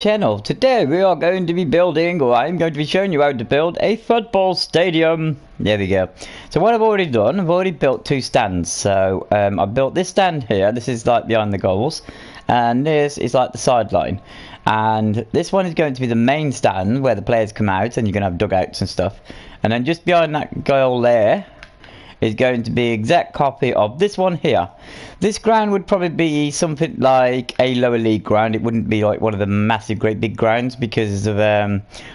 Channel. Today we are going to be building, or I'm going to be showing you how to build a football stadium. There we go. So what I've already done, I've already built two stands. So I built this stand here. This is like behind the goals, and this is like the sideline. And this one is going to be the main stand where the players come out, and you're going to have dugouts and stuff. And then just behind that goal there is going to be exact copy of this one here. This ground would probably be something like a lower league ground. It wouldn't be like one of the massive great big grounds because of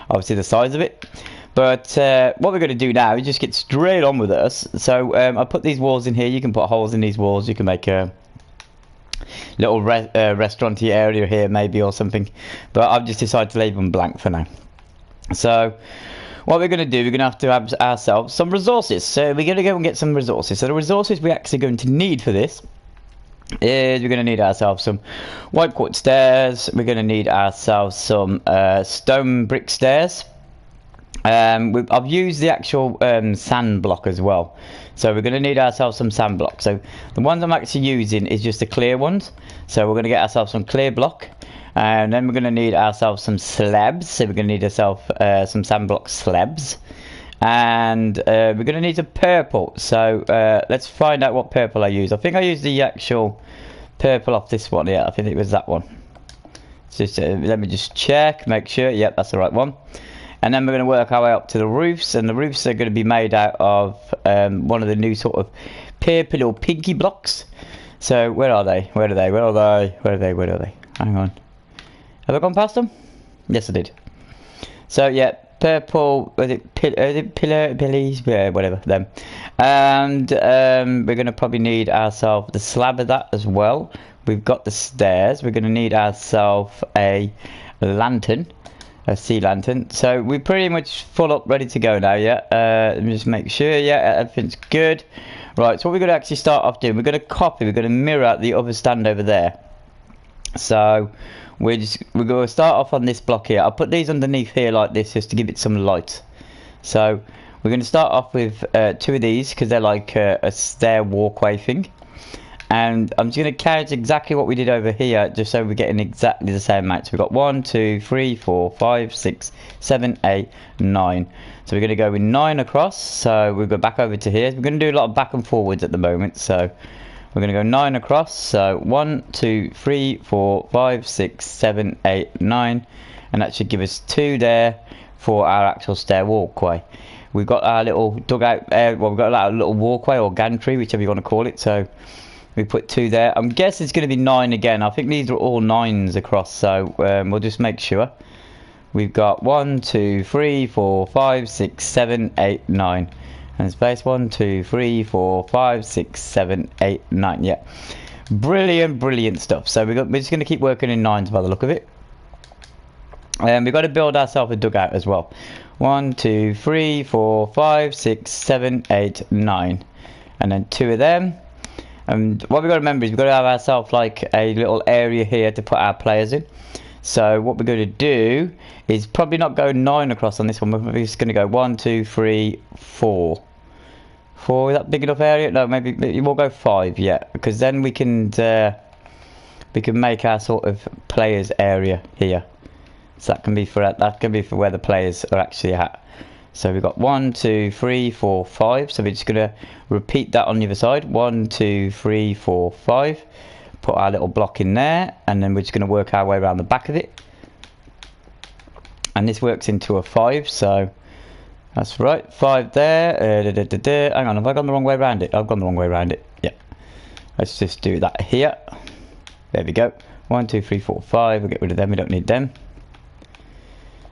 obviously the size of it. But what we're going to do now is just get straight on with us. So I put these walls in here. You can put holes in these walls. You can make a little restauranty area here maybe or something, but I've just decided to leave them blank for now. So what we're going to do, we're going to have ourselves some resources. So we're going to go and get some resources. So the resources we're actually going to need for this is we're going to need ourselves some white quartz stairs. We're going to need ourselves some stone brick stairs. I've used the actual sand block as well. So we're going to need ourselves some sand block. So the ones I'm actually using is just the clear ones. So we're going to get ourselves some clear block. And then we're going to need ourselves some slabs. So we're going to need ourselves some sand block slabs. And we're going to need some purple. So let's find out what purple I use. I think I used the actual purple off this one. Yeah, I think it was that one. Just let me just check, make sure. Yep, that's the right one. And then we're going to work our way up to the roofs. And the roofs are going to be made out of one of the new sort of purple or pinky blocks. So where are they? Where are they? Where are they? Where are they? Where are they? Hang on. Have I gone past them? Yes, I did. So yeah, purple. Was it pillies? Yeah, whatever them. And we're gonna probably need ourselves the slab of that as well. We've got the stairs. We're gonna need ourselves a lantern, a sea lantern. So we're pretty much full up, ready to go now. Yeah. Let me just make sure. Yeah, everything's good. Right. So what we're gonna actually start off doing, we're gonna mirror the other stand over there. So we're going to start off on this block here. I'll put these underneath here like this just to give it some light. So we're going to start off with two of these because they're like a stair walkway thing. And I'm just going to count exactly what we did over here just so we're getting exactly the same amount. So we've got 1, 2, 3, 4, 5, 6, 7, 8, 9. So we're going to go with 9 across. So we'll go back over to here. We're going to do a lot of back and forwards at the moment. So we're going to go 9 across, so 1, 2, 3, 4, 5, 6, 7, 8, 9, and that should give us 2 there for our actual stair walkway. We've got our little dugout, well, we've got our little walkway or gantry, whichever you want to call it, so we put 2 there. I'm guessing it's going to be 9 again. I think these are all 9s across, so we'll just make sure. We've got 1, 2, 3, 4, 5, 6, 7, 8, 9. And space 1, 2, 3, 4, 5, 6, 7, 8, 9. Yeah, brilliant stuff. So we're just going to keep working in 9s by the look of it. And we've got to build ourselves a dugout as well. 1, 2, 3, 4, 5, 6, 7, 8, 9, and then 2 of them. And what we've got to remember is we've got to have ourselves like a little area here to put our players in. So what we're going to do is probably not go 9 across on this one. We're just going to go 1, 2, 3, 4. 4, is that big enough area? No, maybe we'll go 5. Yeah, because then we can make our sort of players area here. So that can be for where the players are actually at. So we've got 1, 2, 3, 4, 5. So we're just going to repeat that on the other side. 1, 2, 3, 4, 5. Put our little block in there, and then we're just going to work our way around the back of it. And this works into a 5, so that's right, 5 there. Hang on, have I gone the wrong way around it? I've gone the wrong way around it. Yeah. Let's just do that here. There we go. 1, 2, 3, 4, 5. We'll get rid of them. We don't need them.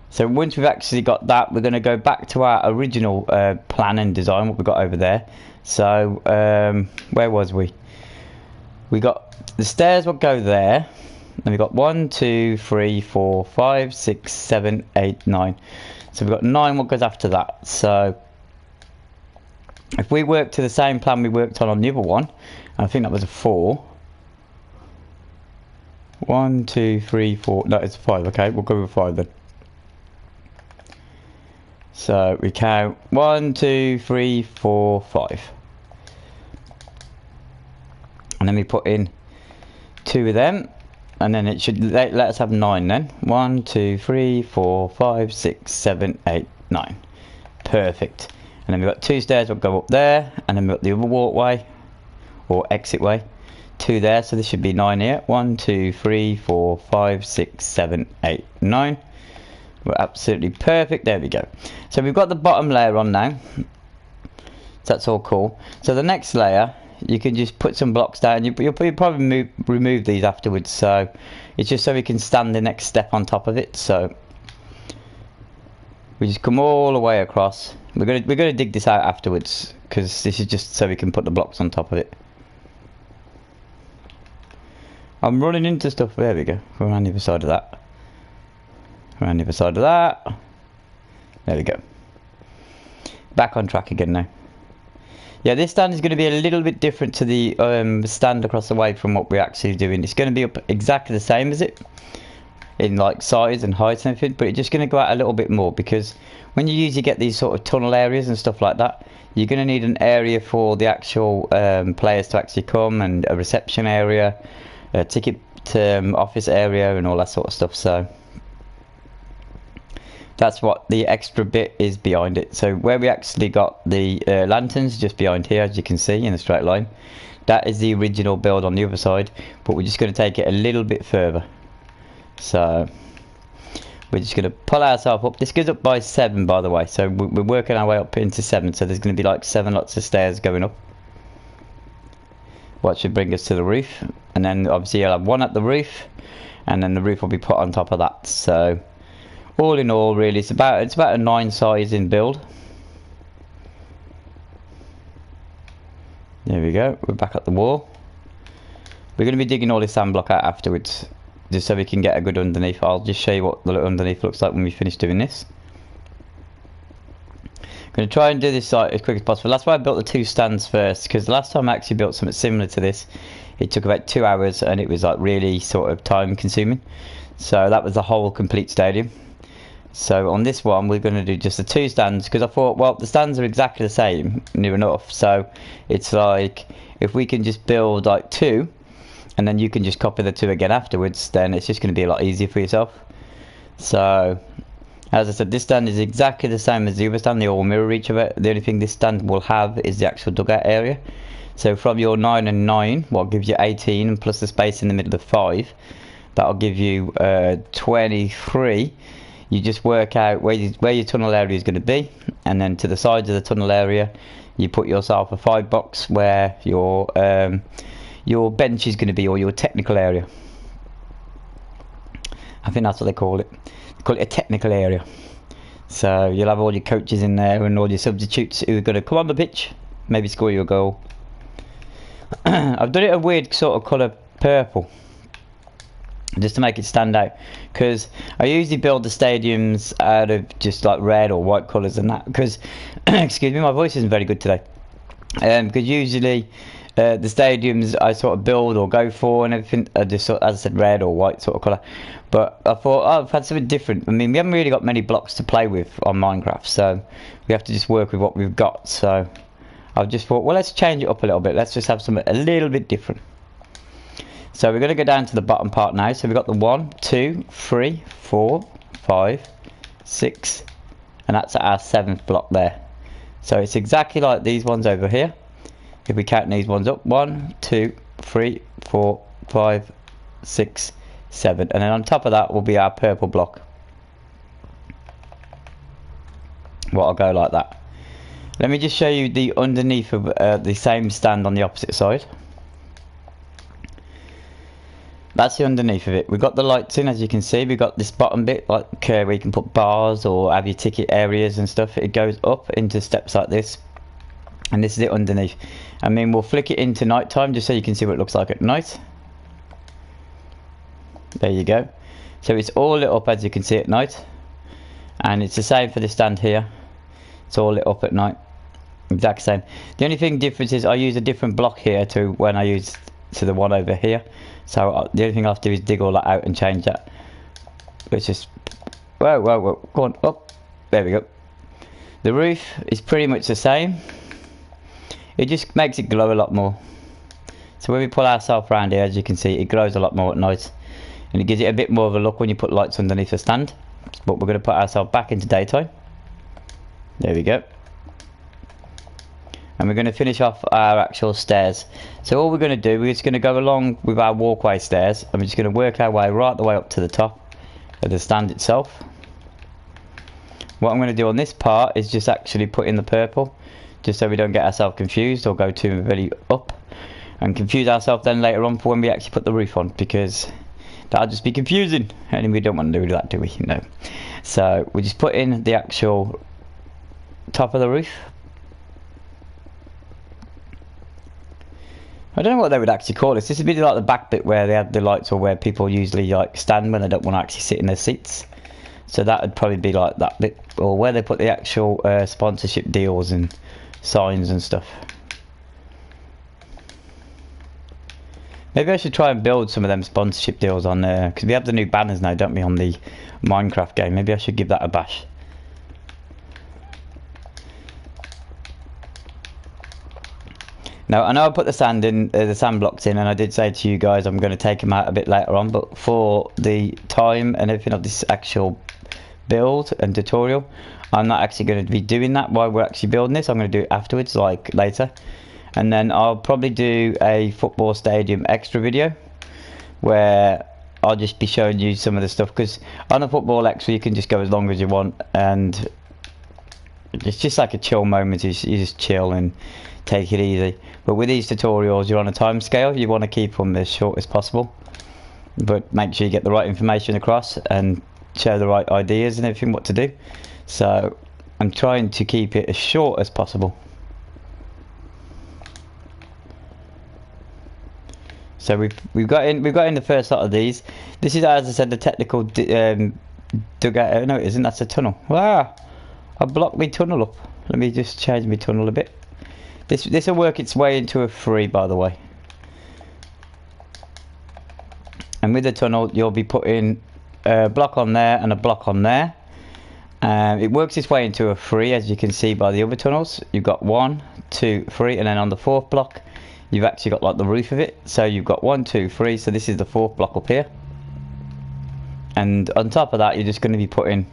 So once we've actually got that, we're going to go back to our original plan and design, what we got over there. So where was we? We got the stairs will go there. Then we've got 1, 2, 3, 4, 5, 6, 7, 8, 9. So we've got 9 what goes after that. So if we work to the same plan we worked on the other one, I think that was a 4. 1, 2, 3, 4. No, it's 5. Okay, we'll go with 5 then. So we count 1, 2, 3, 4, 5. And then we put in 2 of them. and then it should let us have 9 then. 1, 2, 3, 4, 5, 6, 7, 8, 9. Perfect. And then we've got 2 stairs that go up there, and then we've got the other walkway or exit way, 2 there, so this should be 9 here. 1, 2, 3, 4, 5, 6, 7, 8, 9. We're absolutely perfect. There we go. So we've got the bottom layer on now. So that's all cool. So the next layer, you can just put some blocks down. You'll probably remove these afterwards. So it's just so we can stand the next step on top of it. So we just come all the way across. We're gonna dig this out afterwards, because this is just so we can put the blocks on top of it. I'm running into stuff. There we go. We're on the other side of that. Around the other side of that. There we go. Back on track again now. Yeah, this stand is going to be a little bit different to the stand across the way from what we're actually doing. It's going to be up exactly the same as it, in like size and height and everything, but it's just going to go out a little bit more, because when you usually get these sort of tunnel areas and stuff like that, you're going to need an area for the actual players to actually come, and a reception area, a ticket office area, and all that sort of stuff. So that's what the extra bit is behind it. So where we actually got the lanterns, just behind here, as you can see in a straight line, that is the original build on the other side, but we're just going to take it a little bit further. So we're just going to pull ourselves up. This goes up by 7, by the way, so we're working our way up into 7, so there's going to be like 7 lots of stairs going up, what should bring us to the roof. And then obviously you'll have 1 at the roof, and then the roof will be put on top of that. So all in all, really, it's about a 9 size in build. There we go. We're back at the wall. We're going to be digging all this sand block out afterwards, just so we can get a good underneath. I'll just show you what the underneath looks like when we finish doing this. I'm going to try and do this as quick as possible. That's why I built the 2 stands first, because the last time I actually built something similar to this, it took about 2 hours, and it was like really sort of time consuming. So that was the whole complete stadium. So on this one, we're going to do just the 2 stands, because I thought, well, the stands are exactly the same, near enough. So it's like, if we can just build like 2, and then you can just copy the 2 again afterwards, then it's just going to be a lot easier for yourself. So as I said, this stand is exactly the same as the other stand. They all mirror each other. The only thing this stand will have is the actual dugout area. So from your 9 and 9, what gives you 18, and plus the space in the middle of 5, that'll give you 23. You just work out where your tunnel area is going to be, and then to the sides of the tunnel area, you put yourself a 5 box where your bench is going to be, or your technical area. I think that's what they call it. They call it a technical area. So you'll have all your coaches in there, and all your substitutes who are going to come on the pitch, maybe score you a goal. I've done it a weird sort of colour purple, just to make it stand out, because I usually build the stadiums out of just like red or white colours and that, because excuse me, my voice isn't very good today, because usually the stadiums I sort of build or go for and everything are just sort of, as I said, red or white sort of colour. But I thought, oh, I've had something different. I mean, we haven't really got many blocks to play with on Minecraft, so we have to just work with what we've got. So I've just thought, well, let's change it up a little bit, let's just have something a little bit different. So we're going to go down to the bottom part now. So we've got the 1, 2, 3, 4, 5, 6, and that's our 7th block there. So it's exactly like these ones over here. If we count these ones up, 1, 2, 3, 4, 5, 6, 7, and then on top of that will be our purple block. What will go like that. Let me just show you the underneath of the same stand on the opposite side. That's the underneath of it. We've got the lights in, as you can see. We've got this bottom bit, like where you can put bars or have your ticket areas and stuff. It goes up into steps like this, and this is it underneath. I mean, we'll flick it into night time just so you can see what it looks like at night. There you go. So it's all lit up, as you can see, at night, and it's the same for the stand here. It's all lit up at night, exact same. The only thing difference is I use a different block here to when I use to the one over here. So the only thing I have to do is dig all that out and change that. It's just, whoa, go on, up. There we go. The roof is pretty much the same. It just makes it glow a lot more. So when we pull ourselves around here, as you can see, it glows a lot more at night. and it gives it a bit more of a look when you put lights underneath the stand. But we're going to put ourselves back into daytime. There we go. And we're going to finish off our actual stairs. So all we're going to do, we're just going to go along with our walkway stairs, and we're just going to work our way right the way up to the top of the stand itself. What I'm going to do on this part is just actually put in the purple, just so we don't get ourselves confused or go too really up and confuse ourselves then later on for when we actually put the roof on, because that'll just be confusing, and we don't want to do that, do we? No. So we just put in the actual top of the roof. I don't know what they would actually call this. This would be like the back bit where they have the lights, or where people usually like stand when they don't want to actually sit in their seats. So that would probably be like that bit, or where they put the actual sponsorship deals and signs and stuff. Maybe I should try and build some of them sponsorship deals on there, because we have the new banners now, don't we, on the Minecraft game. Maybe I should give that a bash. Now, I know I put the sand in, the sand blocks in, and I did say to you guys I'm going to take them out a bit later on, but for the time and everything of this actual build and tutorial, I'm not actually going to be doing that while we're actually building this. I'm going to do it afterwards, like later. And then I'll probably do a football stadium extra video where I'll just be showing you some of the stuff, because on a football extra you can just go as long as you want, and it's just like a chill moment. You just chill and take it easy. But with these tutorials, you're on a time scale. You want to keep them as short as possible, but make sure you get the right information across and share the right ideas and everything what to do. So I'm trying to keep it as short as possible. So we've got in the first lot of these. This is, as I said, the technical dugout. No, it isn't. That's a tunnel. Wow, I blocked my tunnel up. Let me just change my tunnel a bit. This will work its way into a 3, by the way. And with the tunnel, you'll be putting a block on there and a block on there. It works its way into a 3, as you can see by the other tunnels. You've got 1, 2, 3, and then on the 4th block, you've actually got like the roof of it. So you've got 1, 2, 3. So this is the 4th block up here. And on top of that, you're just going to be putting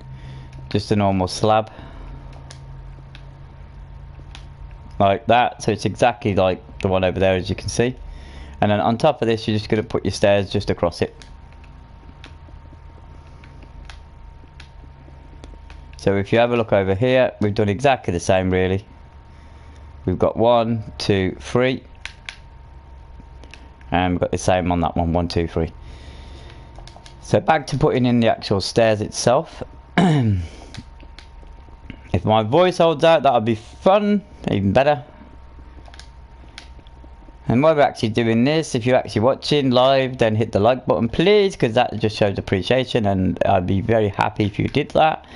just a normal slab, like that. So it's exactly like the one over there, as you can see. And then on top of this, you're just going to put your stairs just across it. So if you have a look over here, we've done exactly the same really. We've got 1, 2, 3, and we've got the same on that one, 1, 2, 3. So back to putting in the actual stairs itself. If my voice holds out, that'll be fun, even better. And while we're actually doing this, if you're actually watching live, then hit the like button please, because that just shows appreciation, and I'd be very happy if you did that.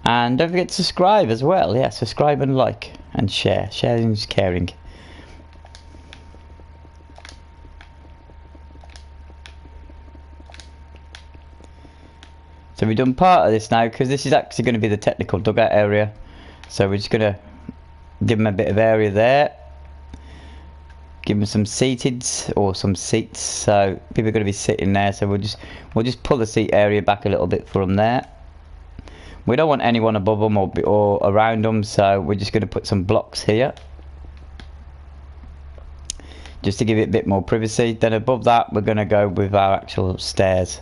And don't forget to subscribe as well. Yeah, subscribe and like and share. Sharing is caring. So we've done part of this now, because this is actually going to be the technical dugout area. So we're just going to give them a bit of area there. Give them some seateds or some seats. So people are going to be sitting there. So we'll just pull the seat area back a little bit from there. We don't want anyone above them or around them. So we're just going to put some blocks here, just to give it a bit more privacy. Then above that, we're going to go with our actual stairs.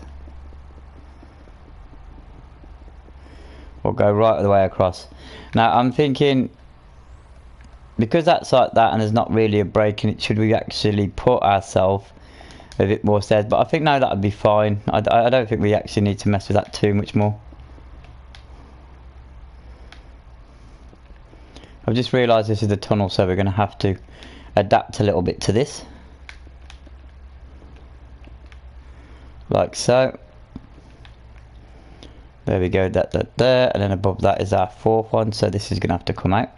We'll go right the way across. Now I'm thinking, because that's like that and there's not really a break in it, should we actually put ourselves a bit more stairs? But I think no, that would be fine. I don't think we actually need to mess with that too much more. I've just realised this is the tunnel, so we're going to have to adapt a little bit to this. Like so. There we go, that there, and then above that is our 4th one, so this is going to have to come out.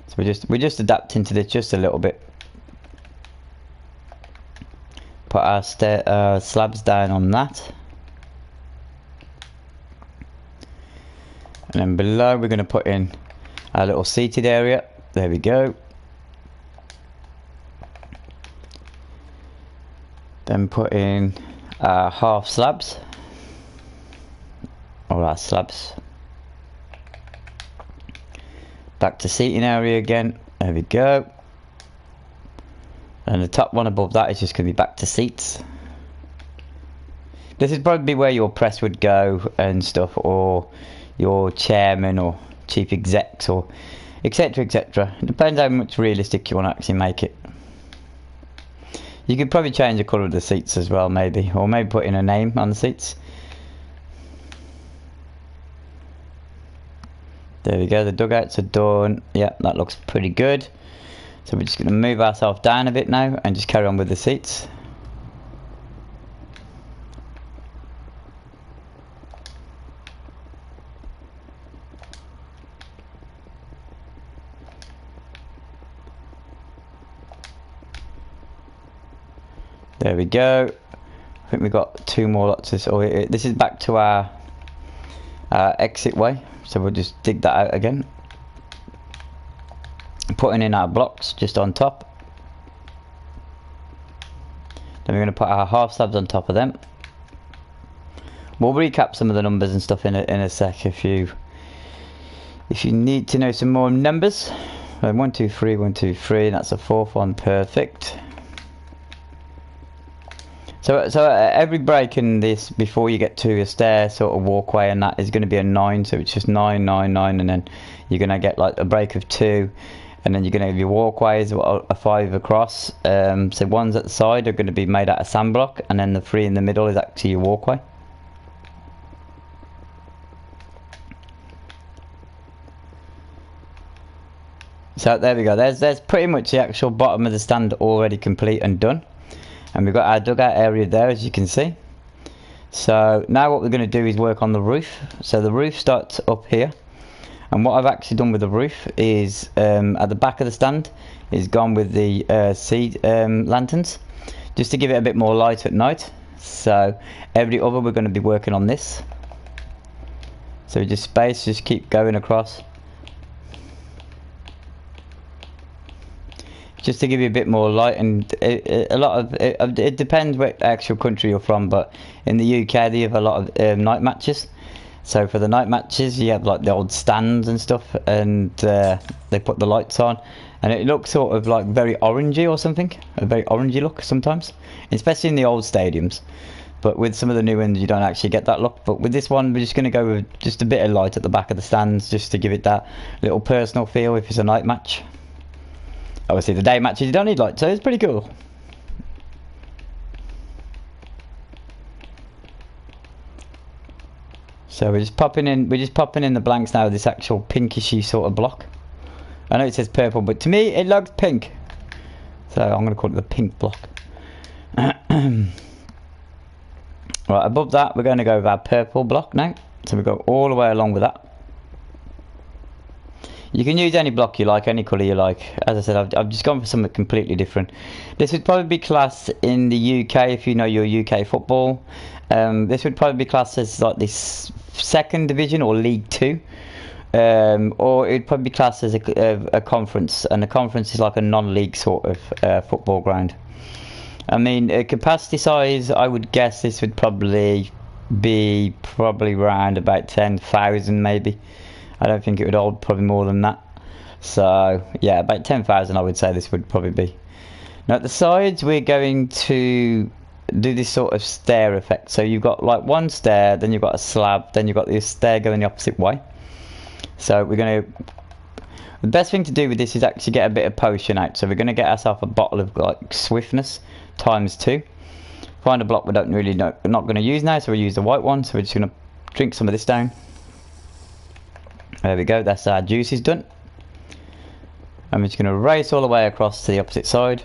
So we're just adapting to this just a little bit. Put our slabs down on that. And then below we're going to put in our little seated area. There we go. Then put in half slabs, or our slabs. Back to seating area again. There we go. And the top one above that is just going to be back to seats. This is probably where your press would go and stuff, or your chairman or chief execs, or etc, etc. It depends how much realistic you want to actually make it. You could probably change the colour of the seats as well, maybe, or maybe put in a name on the seats. There we go, the dugouts are done. Yeah, that looks pretty good. So we're just going to move ourselves down a bit now and just carry on with the seats. There we go. I think we've got 2 more lots of this. Oh, this is back to our exit way. So we'll just dig that out again. Putting in our blocks just on top. Then we're going to put our half slabs on top of them. We'll recap some of the numbers and stuff in a sec if you need to know some more numbers. 1, 2, 3, 1, 2, 3. That's a 4th one, perfect. So every break in this before you get to a stair sort of walkway, and that is going to be a 9. So it's just 9, 9, 9, and then you're going to get like a break of 2. And then you're going to have your walkways, a 5 across. So ones at the side are going to be made out of sand block, and then the 3 in the middle is actually your walkway. So there we go. There's pretty much the actual bottom of the stand already complete and done. And we've got our dugout area there, as you can see. So now what we're going to do is work on the roof. So the roof starts up here. And what I've actually done with the roof is, at the back of the stand, is gone with the sea lanterns, just to give it a bit more light at night. So every other we're going to be working on this. So just keep going across. Just to give you a bit more light, and it depends what actual country you're from, but in the UK they have a lot of night matches. So for the night matches you have like the old stands and stuff, and they put the lights on, and it looks sort of like very orangey or something, a very orangey look sometimes, especially in the old stadiums. But with some of the new ones you don't actually get that look. But with this one we're just going to go with just a bit of light at the back of the stands, just to give it that little personal feel if it's a night match. Obviously the day matches you don't need light, so it's pretty cool. So we're just popping in the blanks now with this actual pinkishy sort of block. I know it says purple, but to me it looks pink. So I'm going to call it the pink block. Right, above that we're going to go with our purple block now. So we go all the way along with that. You can use any block you like, any colour you like. As I said, I've just gone for something completely different. This would probably be classed in the UK, if you know your UK football. This would probably be classed as like this 2nd division or League 2. Or it would probably be classed as a conference. And a conference is like a non-league sort of football ground. I mean, capacity size, I would guess this would probably be around about 10,000 maybe. I don't think it would hold probably more than that. So yeah, about 10,000 I would say this would probably be. Now at the sides we're going to do this sort of stair effect. So you've got like one stair, then you've got a slab, then you've got this stair going the opposite way. So we're going to, the best thing to do with this is actually get a bit of potion out. So we're going to get ourselves a bottle of like swiftness ×2. Find a block we don't really know, we're not going to use now, so we'll use the white one. So we're just going to drink some of this down. There we go, that's our juices done. I'm just going to race all the way across to the opposite side.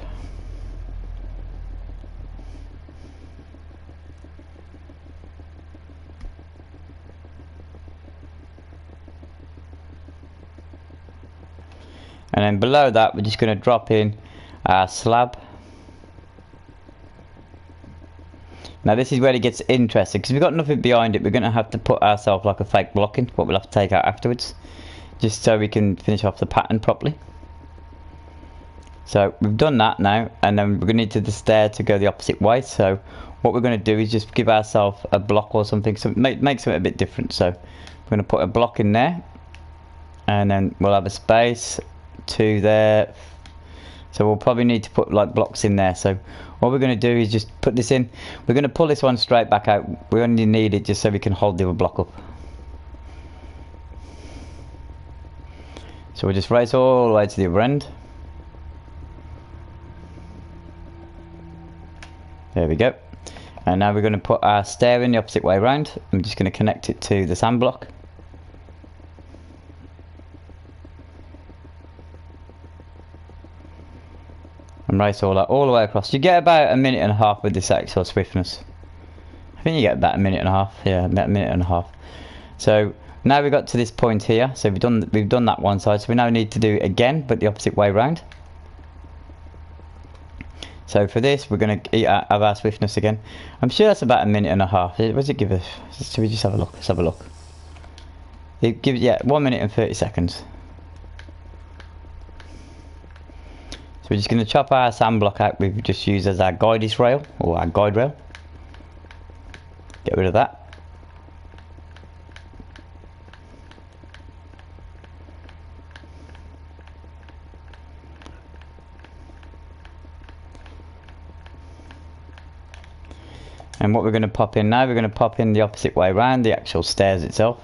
And then below that we're just going to drop in our slab. Now this is where it gets interesting, because we've got nothing behind it. We're going to have to put ourselves like a fake block in, what we'll have to take out afterwards, just so we can finish off the pattern properly. So we've done that now, and then we're going to need the stair to go the opposite way. So what we're going to do is just give ourselves a block or something, so make something a bit different. So we're going to put a block in there, and then we'll have a space, 2 there. So we'll probably need to put like blocks in there. So what we're going to do is just put this in. We're going to pull this one straight back out. We only need it just so we can hold the other block up. So we'll just race all the way to the other end. There we go. And now we're going to put our stair in the opposite way around. I'm just going to connect it to the sand block. And race all the way across. You get about 1.5 minutes with this actual swiftness. I think you get about 1.5 minutes. Yeah, about 1.5 minutes. So now we've got to this point here. So we've done that one side. So we now need to do it again, but the opposite way around. So for this, we're going to have our swiftness again. I'm sure that's about 1.5 minutes. What does it give us? Should we just have a look? Let's have a look. It gives, yeah, 1 minute and 30 seconds. So we're just going to chop our sand block out. We've just used as our guidance rail, or our guide rail. Get rid of that. And what we're going to pop in now, we're going to pop in the opposite way around, the actual stairs itself.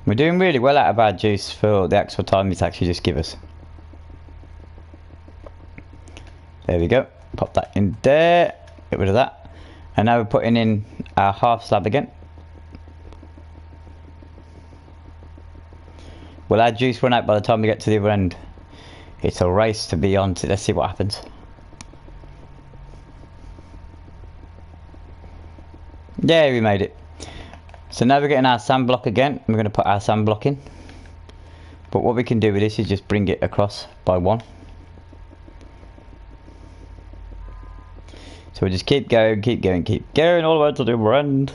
We're doing really well out of our juice for the actual time it's actually just give us. There we go. Pop that in there. Get rid of that. And now we're putting in our half slab again. Will our juice run out by the time we get to the other end? It's a race to be on to. Let's see what happens. Yeah, we made it. So now we're getting our sand block again. We're going to put our sand block in. But what we can do with this is just bring it across by 1. So we'll just keep going all the way to the other end.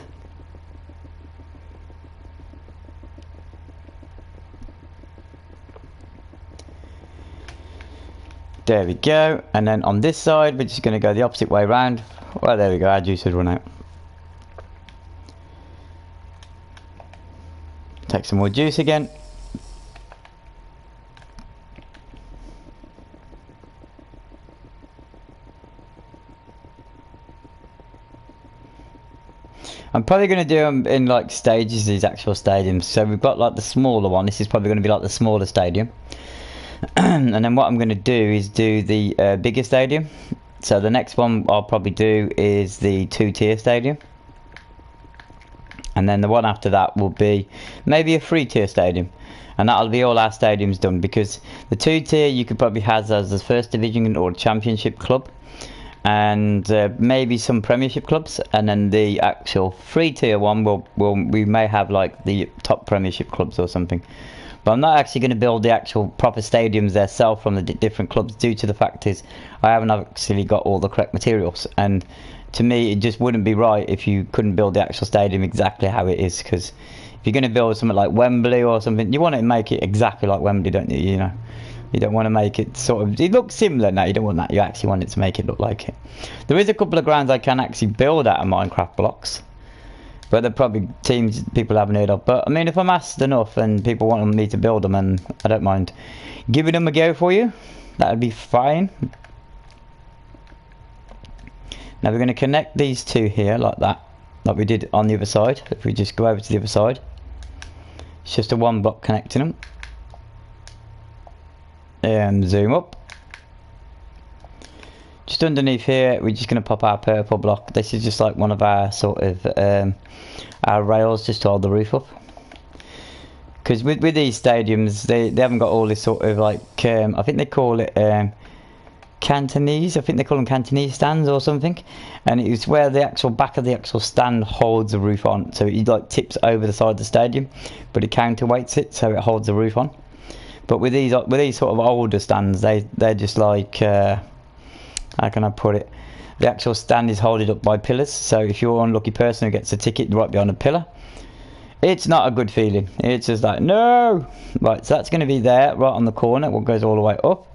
There we go. And then on this side, we're just going to go the opposite way around. Well, there we go. Our juice has run out. Take some more juice again. I'm probably going to do them in like stages, these actual stadiums. So we've got like the smaller one. This is probably going to be like the smaller stadium. And then what I'm going to do is do the bigger stadium. So the next one I'll probably do is the 2-tier stadium. And then the one after that will be maybe a 3-tier stadium. And that'll be all our stadiums done, because the 2-tier you could probably have as the first division or championship club. And maybe some premiership clubs. And then the actual 3-tier one we may have like the top premiership clubs or something. But I'm not actually going to build the actual proper stadiums themselves from the different clubs, due to the fact is I haven't actually got all the correct materials. And to me, it just wouldn't be right if you couldn't build the actual stadium exactly how it is. Because if you're going to build something like Wembley or something, you want to make it exactly like Wembley, don't you? You know, you don't want to make it sort of, it looks similar. No, you don't want that. You actually want it to make it look like it. There is a couple of grounds I can actually build out of Minecraft blocks. But they're probably teams people haven't heard of. But I mean, if I'm asked enough and people want me to build them, and I don't mind giving them a go for you, that would be fine. Now we're going to connect these two here like that, like we did on the other side. If we just go over to the other side, it's just a 1 block connecting them. And zoom up. Just underneath here, we're just going to pop our purple block. This is just like one of our sort of our rails just to hold the roof up. Because with these stadiums, they haven't got all this sort of like, I think they call it Cantonese. I think they call them Cantonese stands or something. And it's where the actual back of the actual stand holds the roof on. So it like tips over the side of the stadium, but it counterweights it so it holds the roof on. But with these sort of older stands, they're just like, how can I put it? The actual stand is holding up by pillars. So if you're an unlucky person who gets a ticket right behind a pillar, It's not a good feeling. It's just like, no! Right, so that's going to be there, right on the corner, what goes all the way up.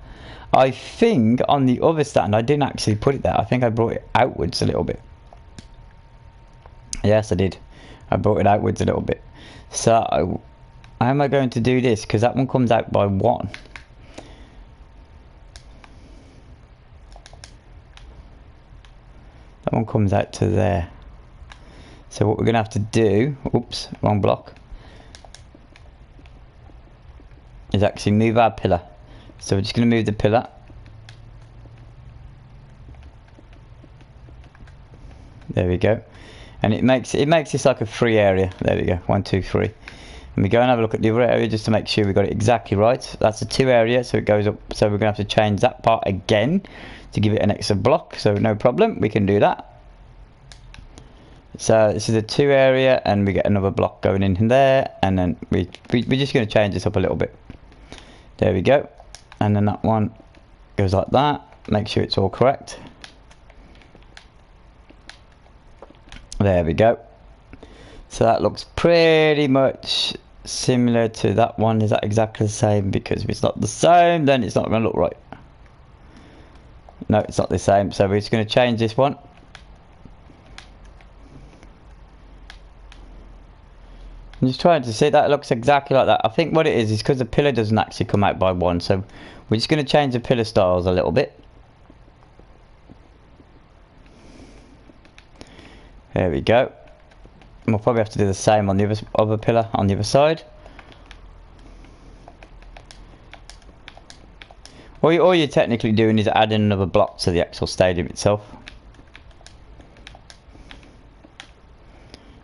I think on the other stand, I didn't actually put it there. I think I brought it outwards a little bit. Yes, I did. I brought it outwards a little bit. So, how am I going to do this? Because that one comes out by 1. That one comes out to there. So what we're going to have to do, oops, wrong block, is actually move our pillar. So we're just going to move the pillar. There we go. And it makes this like a free area. There we go, 1, 2, 3. And we go and have a look at the other area just to make sure we got it exactly right. That's a 2 area, so it goes up. So we're going to have to change that part again to give it an extra block. So no problem, we can do that. So this is a 2 area, and we get another block going in there, and then we're just going to change this up a little bit. There we go. And then that one goes like that. Make sure it's all correct. There we go. So that looks pretty much similar to that one. Is that exactly the same? Because if it's not the same, then it's not going to look right. No, it's not the same. So we're just going to change this one. I'm just trying to see, that looks exactly like that. I think what it is because the pillar doesn't actually come out by 1. So we're just going to change the pillar styles a little bit. There we go. And we'll probably have to do the same on the other pillar on the other side. All you're technically doing is adding another block to the actual stadium itself.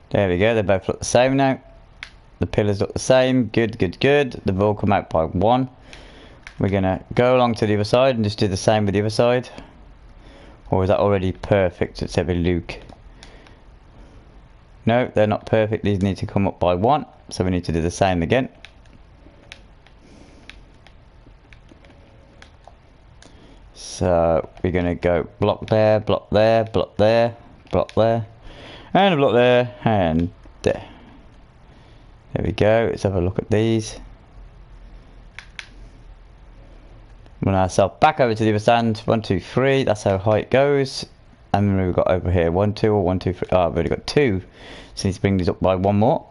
There we go, they both look the same now. The pillars look the same. Good, good, good. They've all come out by 1. We're going to go along to the other side and just do the same with the other side. Or is that already perfect? Let's have a look. No, they're not perfect. These need to come up by 1. So we need to do the same again. So we're going to go block there, block there, block there, block there. And a block there, and there. There we go. Let's have a look at these. Run ourselves back over to the other stand. 1, 2, 3. That's how high it goes. And then we've got over here 1, 2, or 1, 2, 3. Oh, I've already got 2. So let's bring these up by 1 more.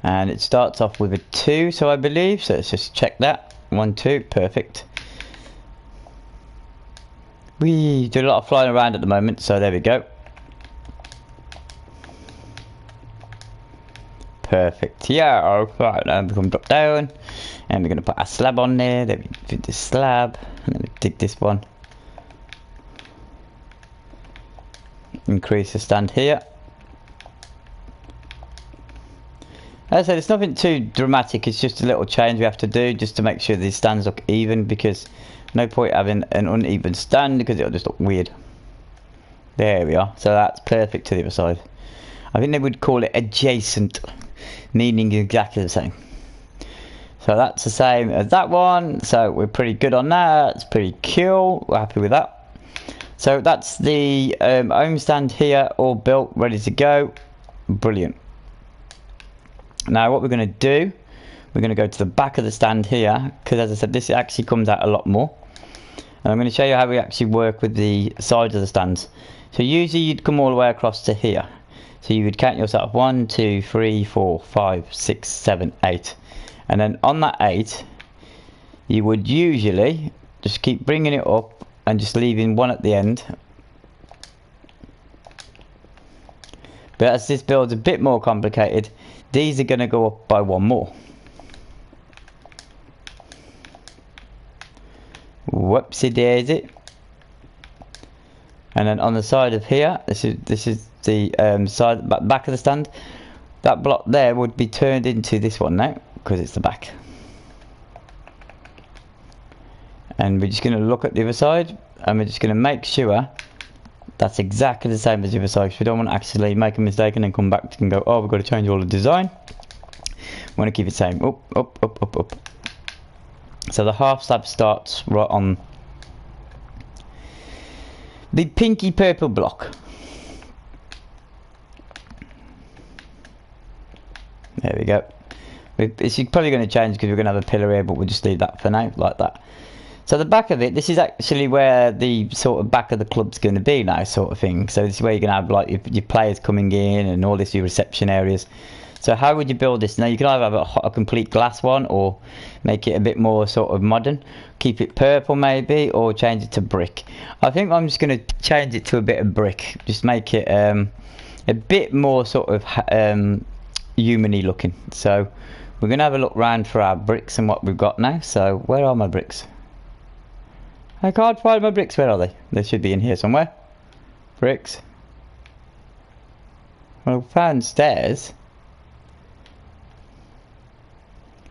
And it starts off with a 2, so I believe. So let's just check that. 1, 2. Perfect. We do a lot of flying around at the moment, so there we go. Perfect. Yeah, alright, now we come drop down. And we're going to put our slab on there. Then we do this slab. And then we dig this one. Increase the stand here. As I said, it's nothing too dramatic. It's just a little change we have to do just to make sure these stands look even, because no point having an uneven stand because it'll just look weird. There we are. So that's perfect to the other side. I think they would call it adjacent, meaning exactly the same. So that's the same as that one. So we're pretty good on that. It's pretty cool. We're happy with that. So that's the home stand here, all built, ready to go. Brilliant. Now what we're going to do, we're going to go to the back of the stand here, because as I said, this actually comes out a lot more. And I'm going to show you how we actually work with the sides of the stands. So usually you'd come all the way across to here. So you would count yourself 1, 2, 3, 4, 5, 6, 7, 8. And then on that 8, you would usually just keep bringing it up and just leaving 1 at the end. But as this build's a bit more complicated, these are going to go up by 1 more. Whoopsie daisy. And then on the side of here, this is the back of the stand. That block there would be turned into this one now, because it's the back. And we're just going to look at the other side, and we're just going to make sure that's exactly the same as the other side. So we don't want to actually make a mistake and then come back and go, oh, we've got to change all the design. We want to keep it the same. Up, up, up, up, up. So the half slab starts right on the pinky purple block. There we go. It's probably going to change because we're going to have a pillar here, but we'll just leave that for now, like that. So the back of it, this is actually where the sort of back of the club's going to be now, sort of thing. So this is where you're going to have like your players coming in and all this, your reception areas. So how would you build this? Now you can either have a complete glass one or make it a bit more sort of modern. Keep it purple maybe, or change it to brick. I think I'm just going to change it to a bit of brick. Just make it a bit more sort of human-y looking. So we're going to have a look round for our bricks and what we've got now. So where are my bricks? I can't find my bricks. Where are they? They should be in here somewhere. Bricks. Well, found stairs.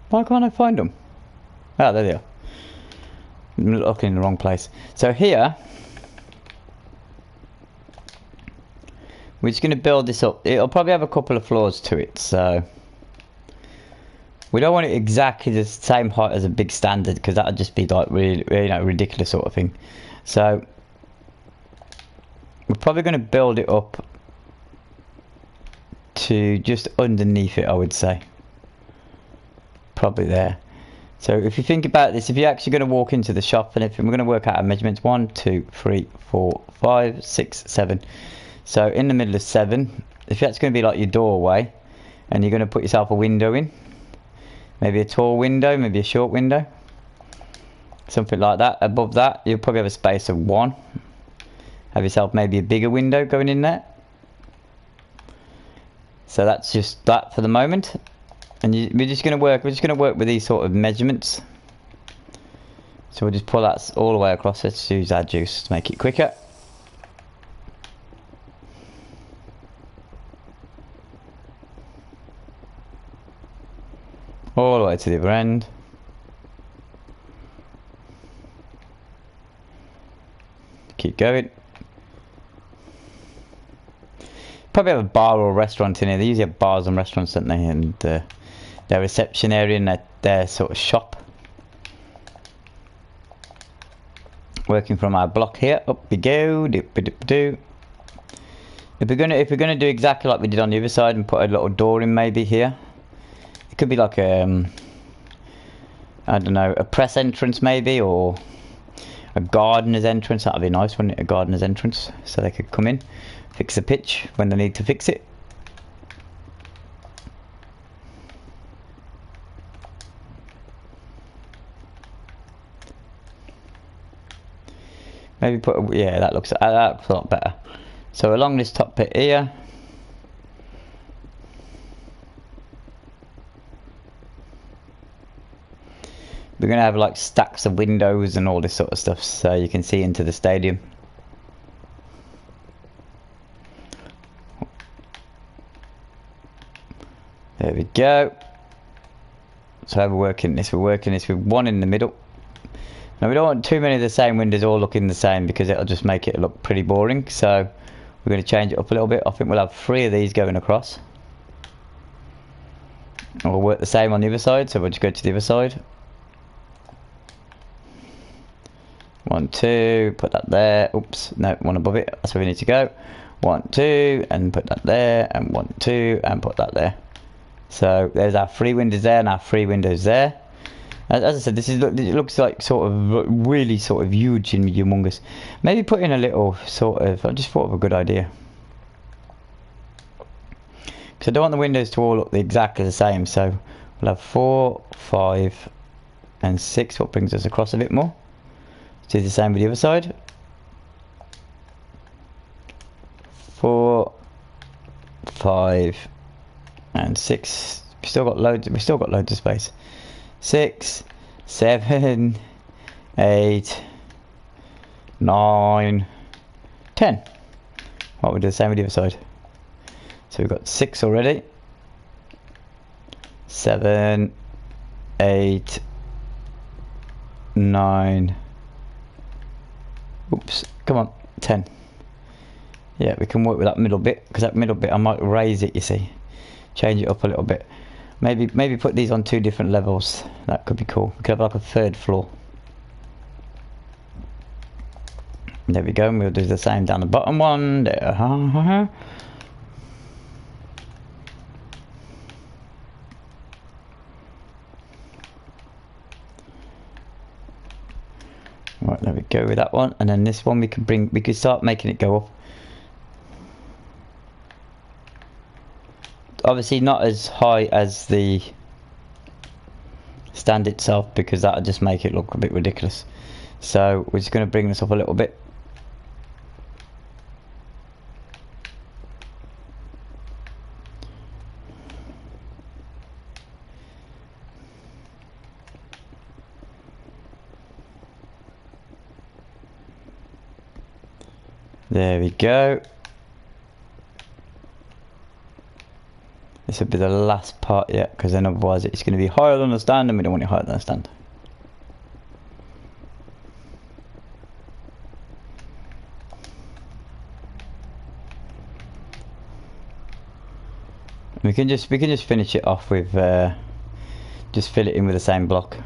Why can't I find them? Oh, there they are. I'm looking in the wrong place. So here, we're just going to build this up. It'll probably have a couple of floors to it, so we don't want it exactly the same height as a big standard because that would just be like really, you know, ridiculous sort of thing. So we're probably going to build it up to just underneath it, I would say. Probably there. So if you think about this, if you're actually going to walk into the shop and everything, we're going to work out our measurements. 1, 2, 3, 4, 5, 6, 7. So in the middle of 7, if that's going to be like your doorway, and you're going to put yourself a window in, maybe a tall window, maybe a short window, something like that. Above that, you'll probably have a space of 1. Have yourself maybe a bigger window going in there. So that's just that for the moment. And we're just going to work with these sort of measurements. So we'll just pull that all the way across. Let's use our juice to make it quicker. All the way to the other end. Keep going. Probably have a bar or a restaurant in here. They usually have bars and restaurants, don't they? And their reception area and their sort of shop. Working from our block here. Up we go. Do. If we're gonna do exactly like we did on the other side and put a little door in maybe here. It could be like I don't know, a press entrance maybe, or a gardener's entrance. That'd be nice, wouldn't it? A gardener's entrance, so they could come in, fix the pitch when they need to fix it. Maybe put a, yeah, that looks a lot better. So along this top bit here, we're going to have like stacks of windows and all this sort of stuff so you can see into the stadium. There we go. So how we're working this with 1 in the middle. Now we don't want too many of the same windows all looking the same because it'll just make it look pretty boring. So we're going to change it up a little bit. I think we'll have 3 of these going across. And we'll work the same on the other side, so we'll just go to the other side. 1, 2, put that there. Oops, no, 1 above it. That's where we need to go. 1, 2, and put that there, and 1, 2, and put that there. So there's our 3 windows there and our 3 windows there. As I said, it looks like sort of really sort of huge and humongous. Maybe put in a little sort of, I just thought of a good idea. Because I don't want the windows to all look exactly the same. So we'll have 4, 5, and 6, what brings us across a bit more. Do the same with the other side. 4, 5, and 6. We've still got loads of space. 6, 7, 8, 9, 10. What we do the same with the other side. So we've got 6 already. 7, 8, 9. Oops, come on, 10. Yeah, we can work with that middle bit, because that middle bit I might raise it, you see. Change it up a little bit. Maybe put these on 2 different levels. That could be cool. We could have like a 3rd floor. There we go, and we'll do the same down the bottom one. There. Right, there we go with that one, and then this one we could start making it go up. Obviously not as high as the stand itself, because that'll just make it look a bit ridiculous. So we're just going to bring this up a little bit. There we go. This will be the last part yet, because then otherwise it's going to be higher than the stand, and we don't want it higher than the stand. We can just finish it off with just fill it in with the same block.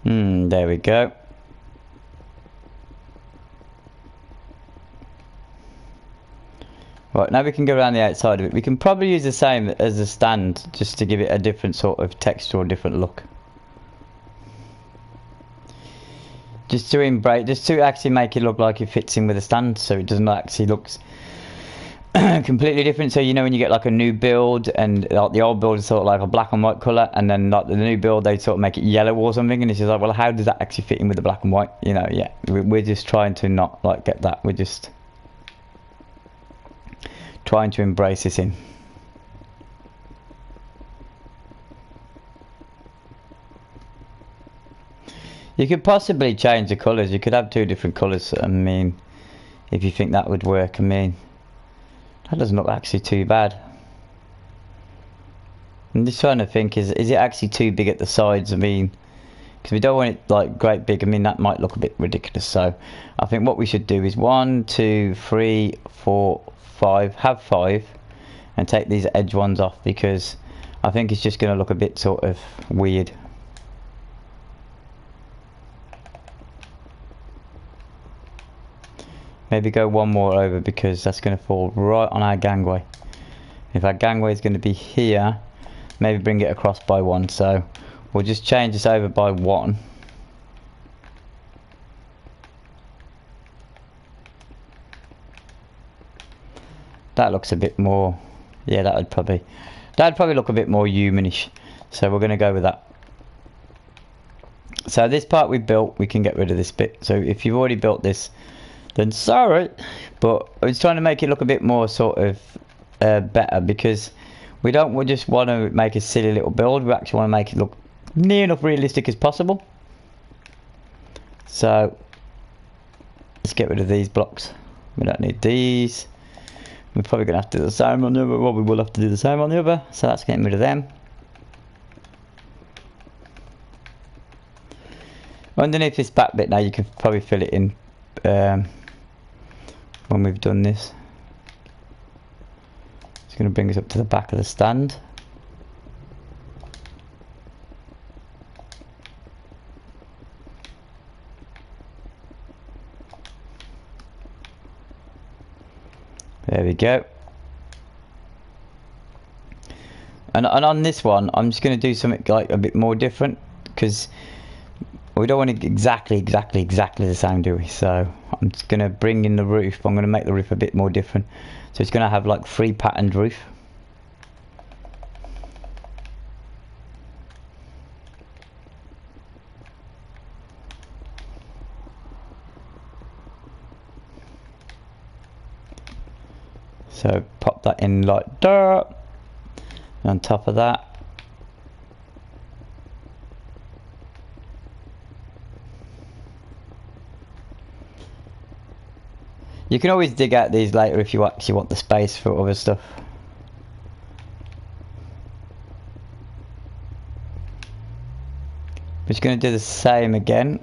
There we go. Right, now we can go around the outside of it. We can probably use the same as the stand, just to give it a different sort of texture or different look. Just to actually make it look like it fits in with the stand, so it doesn't actually looks completely different. So you know when you get like a new build, and like the old build is sort of like a black and white colour, and then like the new build they sort of make it yellow or something, and it's just like, well, how does that actually fit in with the black and white? You know, yeah, we're just trying to not like get that. We're just trying to embrace this in. You could possibly change the colours. You could have two different colours. I mean, if you think that would work. I mean, that doesn't look actually too bad. I'm just trying to think, is it actually too big at the sides? I mean, because we don't want it like great big. I mean, that might look a bit ridiculous. So I think what we should do is 1, 2, 3, 4, 5. Have 5, and take these edge ones off, because I think it's just going to look a bit sort of weird. Maybe go one more over, because that's going to fall right on our gangway. If our gangway is going to be here, maybe bring it across by 1. So we'll just change this over by 1. That looks a bit more, yeah, that'd probably look a bit more humanish. So we're going to go with that. So this part we built, we can get rid of this bit. So if you've already built this, then sorry, but I was trying to make it look a bit more sort of better, because we just want to make a silly little build. We actually want to make it look near enough realistic as possible. So let's get rid of these blocks. We don't need these. We're probably going to have to do the same on the other. Well, we will have to do the same on the other. So that's getting rid of them. Underneath this back bit now, you can probably fill it in when we've done this. It's going to bring us up to the back of the stand. There we go. And on this one, I'm just going to do something like a bit more different, because we don't want it exactly the same, do we? So I'm just going to bring in the roof. I'm going to make the roof a bit more different. So it's going to have like 3 patterned roof. So pop that in like that. And on top of that, you can always dig out these later if you actually want the space for other stuff. We're just going to do the same again.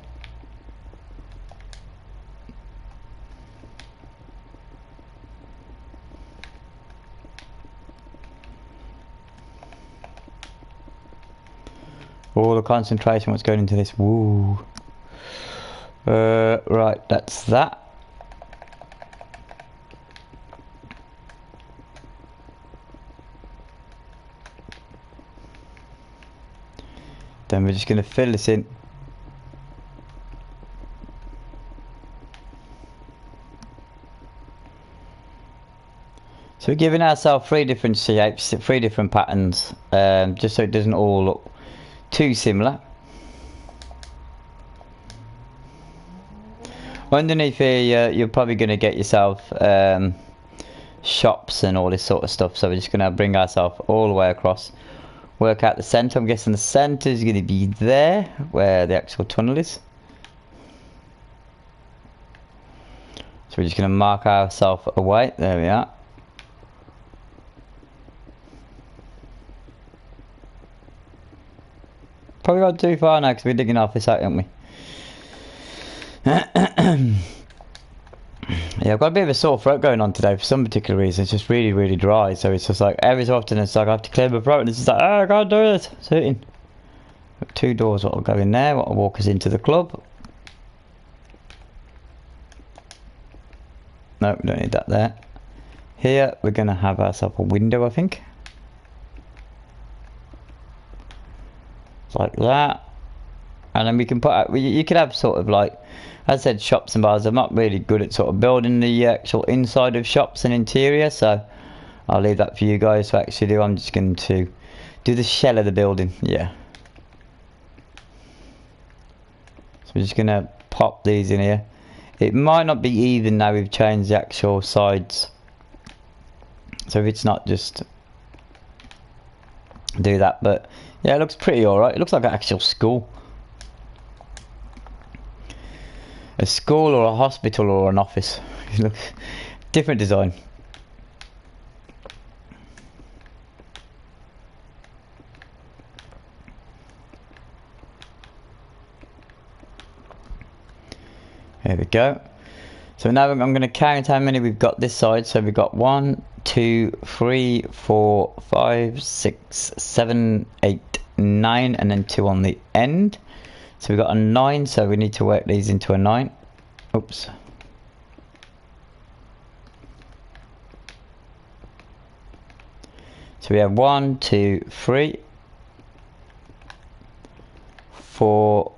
All the concentration what's going into this. Woo. Right, that's that. Then we're just going to fill this in. So we're giving ourselves 3 different shapes, 3 different patterns, just so it doesn't all look too similar. Underneath here, you're probably going to get yourself shops and all this sort of stuff. So we're just going to bring ourselves all the way across. Work out the centre. I'm guessing the centre is going to be there, where the actual tunnel is. So we're just going to mark ourselves away. There we are. Probably got too far now because we're digging off this out, aren't we? Yeah, I've got a bit of a sore throat going on today for some particular reason. It's just really, really dry. So it's just like every so often it's like I have to clear my throat and it's just like, oh, I can't do it. It's hurting. Got 2 doors what will go in there. What will walk us into the club. No, we don't need that there. Here we're going to have ourselves a window, I think. Like that. And then we can put out, you could have sort of like, as I said, shops and bars. I'm not really good at sort of building the actual inside of shops and interior, so I'll leave that for you guys to actually do. I'm just going to do the shell of the building. Yeah. So we're just going to pop these in here. It might not be even now we've changed the actual sides. So if it's not, just do that. But yeah, it looks pretty alright. It looks like an actual school. A school or a hospital or an office. Different design. There we go. So now I'm going to count how many we've got this side. So we've got 1, 2, 3, 4, 5, 6, 7, 8, 9, and then 2 on the end. So we've got a 9, so we need to work these into a 9. Oops. So we have 1, 2, 3, 4,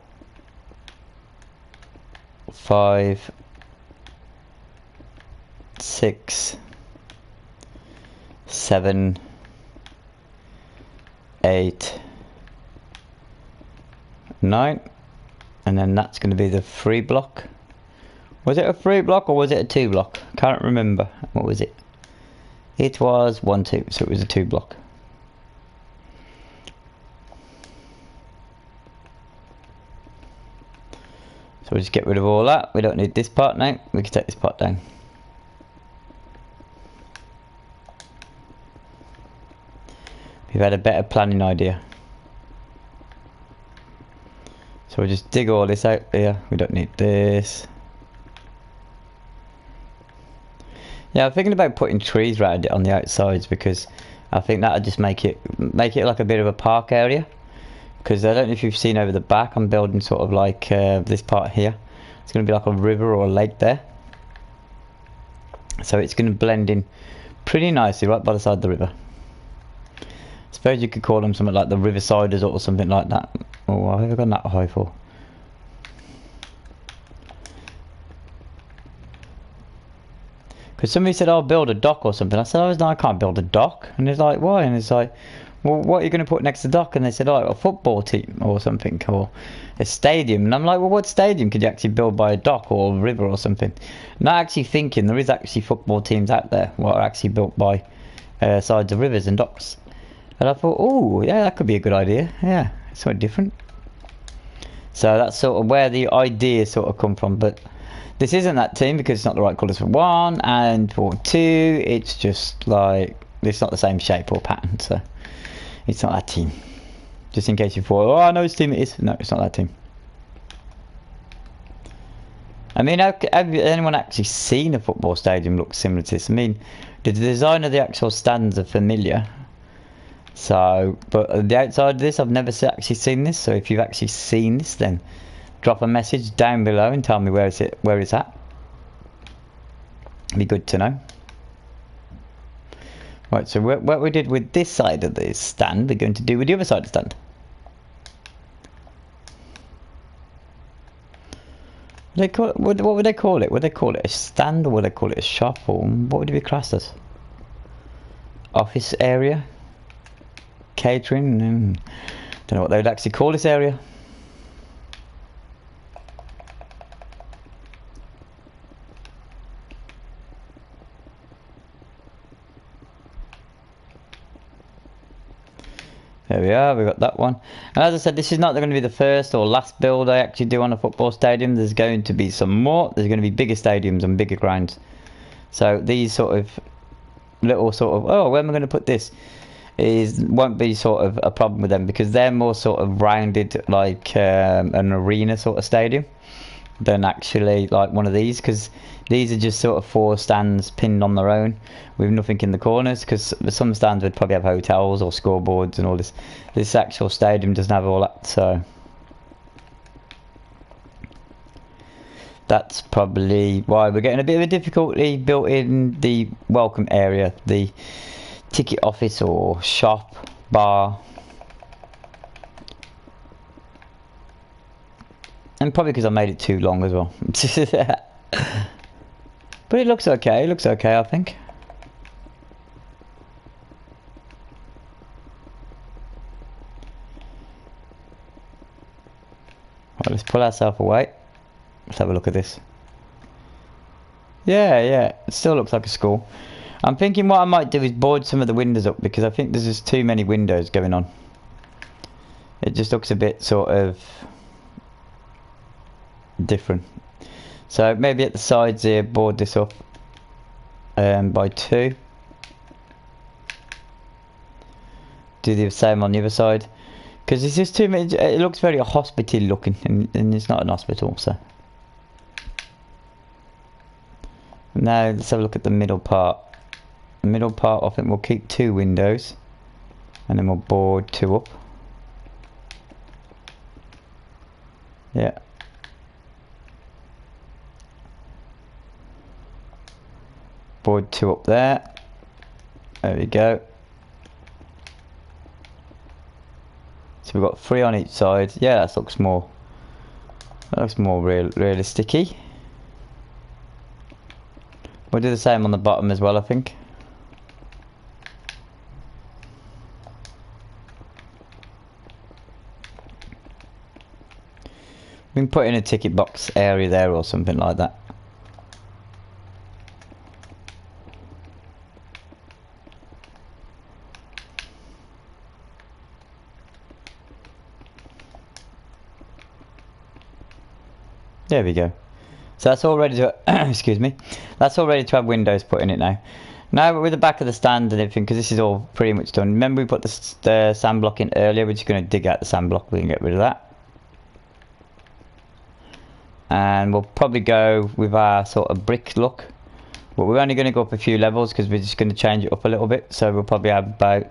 5, 6, 7, 8, 9, and then that's going to be the 3 block. Was it a 3 block or was it a 2 block? Can't remember. What was it? It was 1, 2, so it was a 2 block. So we'll just get rid of all that. We don't need this part now. We can take this part down. We've had a better planning idea. So we'll just dig all this out here. We don't need this. Yeah, I'm thinking about putting trees around it on the outsides because I think that'll just make it like a bit of a park area. Because I don't know if you've seen over the back, I'm building sort of like this part here. It's going to be like a river or a lake there. So it's going to blend in pretty nicely right by the side of the river. I suppose you could call them something like the Riversiders or something like that. Oh, why have I gone that high for? Because somebody said, "I'll build a dock or something." I said, "Oh, no, I can't build a dock." And it's like, "Why?" And it's like, "Well, what are you going to put next to the dock?" And they said, "Oh, a football team or something, or a stadium." And I'm like, "Well, what stadium could you actually build by a dock or a river or something?" Not actually thinking there is actually football teams out there what are actually built by sides of rivers and docks. And I thought, oh, yeah, that could be a good idea. Yeah, it's something different. So that's sort of where the idea sort of come from. But this isn't that team because it's not the right colours for 1, and for 2, it's just like, it's not the same shape or pattern, so it's not that team. Just in case you thought, oh, I know which team it is. No, it's not that team. I mean, have anyone actually seen a football stadium look similar to this? I mean, the design of the actual stands are familiar. So, but the outside of this, I've never actually seen this. So if you've actually seen this, then drop a message down below and tell me where it's at. Be good to know. Right, so what we did with this side of the stand, we're going to do with the other side of the stand. They call it, what would they call it? Would they call it a stand, or would they call it a shop, or what would it be classed as? Office area? Catering? Don't know what they would actually call this area. There we are, we got that one. And as I said, this is not going to be the first or last build I actually do on a football stadium. There's going to be some more. There's going to be bigger stadiums and bigger grounds. So these sort of little sort of, oh, where am I going to put this? Won't be sort of a problem with them, because they're more sort of rounded like an arena sort of stadium than actually like one of these, because these are just sort of 4 stands pinned on their own with nothing in the corners, because some stands would probably have hotels or scoreboards and all this. This actual stadium doesn't have all that, so that's probably why we're getting a bit of a difficulty built in the welcome area, the ticket office or shop, bar. And probably because I made it too long as well. But it looks okay. It looks okay, I think. Right, let's pull ourselves away. Let's have a look at this. Yeah, it still looks like a school. I'm thinking what I might do is board some of the windows up, because I think there's just too many windows going on. It just looks a bit sort of different. So maybe at the sides here, board this up by 2. Do the same on the other side, because it's just too many. It looks very hospital looking, and it's not an hospital. So now let's have a look at the middle part. The middle part, I think we'll keep 2 windows, and then we'll board 2 up. Yeah. Board 2 up there. There we go. So we've got 3 on each side. Yeah, that looks more. That looks more realistic-y. We'll do the same on the bottom as well, I think. We can put in a ticket box area there or something like that. There we go. So that's all ready to excuse me. That's all ready to have windows put in it now. Now with the back of the stand and everything, because this is all pretty much done. Remember we put the sand block in earlier. We're just going to dig out the sand block. We can get rid of that. And we'll probably go with our sort of brick look. But we're only going to go up a few levels, because we're just going to change it up a little bit. So we'll probably have about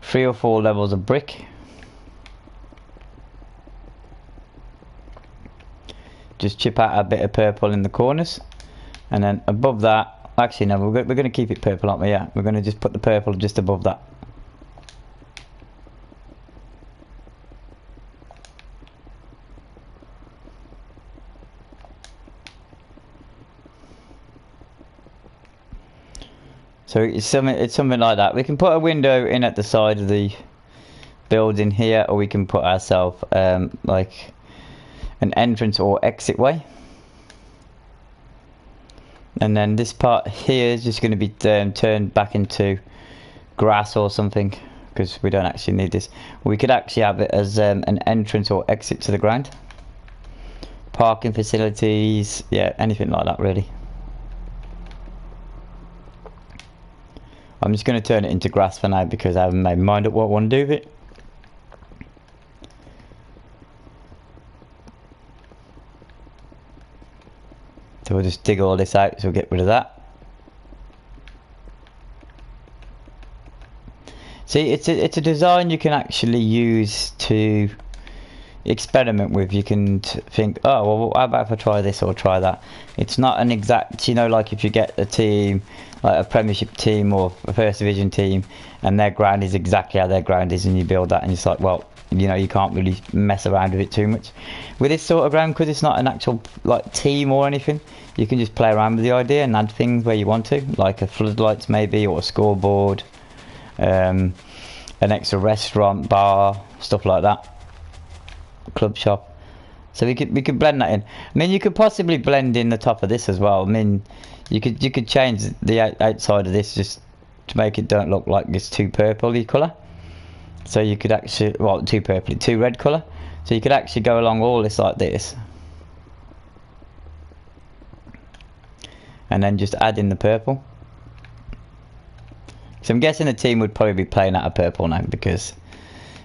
3 or 4 levels of brick. Just chip out a bit of purple in the corners, and then above that, actually no, we're going to keep it purple, aren't we? Yeah, we're going to just put the purple just above that. So it's something like that. We can put a window in at the side of the building here, or we can put ourselves like an entrance or exit way. And then this part here is just going to be turned back into grass or something, because we don't actually need this. We could actually have it as an entrance or exit to the ground. Parking facilities, yeah, anything like that really. I'm just going to turn it into grass for now, because I haven't made my mind up what I want to do with it. So we'll just dig all this out, so we'll get rid of that. See, it's a design you can actually use to experiment with. You can think, oh well, how about if I try this or try that. It's not an exact, you know, like if you get a team, like a Premiership team or a First Division team, and their ground is exactly how their ground is, and you build that, and it's like, well, you know, you can't really mess around with it too much. With this sort of ground, because it's not an actual like team or anything, you can just play around with the idea and add things where you want to, like a floodlights maybe, or a scoreboard, an extra restaurant, bar, stuff like that, club shop. So we could blend that in. I mean, you could possibly blend in the top of this as well. I mean, you could change the outside of this just to make it don't look like this too purpley colour. So you could actually, well, too purpley, too red colour. So you could actually go along all this like this, and then just add in the purple. So I'm guessing the team would probably be playing out of purple now because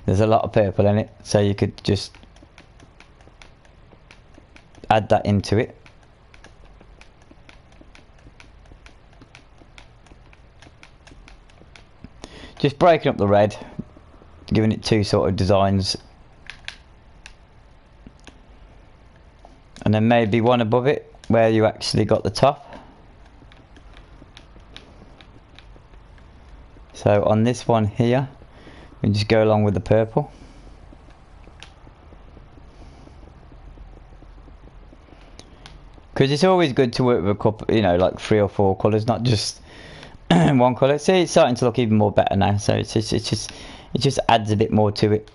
there's a lot of purple in it. So you could just add that into it. Just breaking up the red, giving it two sort of designs, and then maybe one above it where you actually got the top. So on this one here, we just go along with the purple. Because it's always good to work with a couple, you know, like 3 or 4 colours, not just one colour. See, it's starting to look even more better now. So it just adds a bit more to it.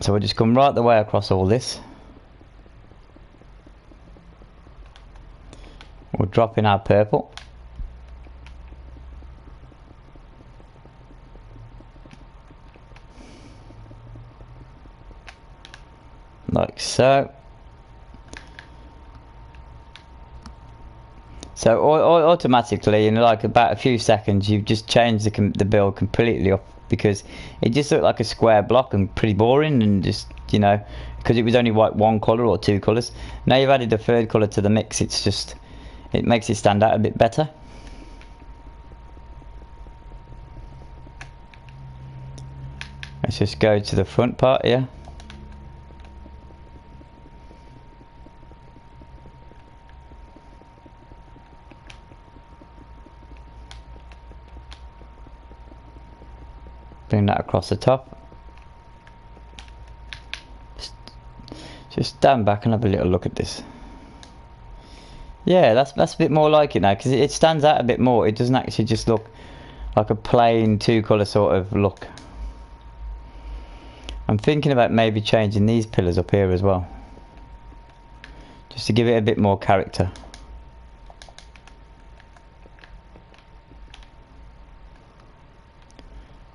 So we'll just come right the way across all this. We'll drop in our purple. Like so. So automatically, in like about a few seconds, you've just changed the build completely up, because it just looked like a square block and pretty boring, and just, you know, because it was only like one colour or 2 colours. Now you've added a 3rd colour to the mix, it's just, it makes it stand out a bit better. Let's just go to the front part here. Bring that across the top. Just stand back and have a little look at this. Yeah, that's a bit more like it now, because it stands out a bit more. It doesn't actually just look like a plain 2 colour sort of look. I'm thinking about maybe changing these pillars up here as well, just to give it a bit more character.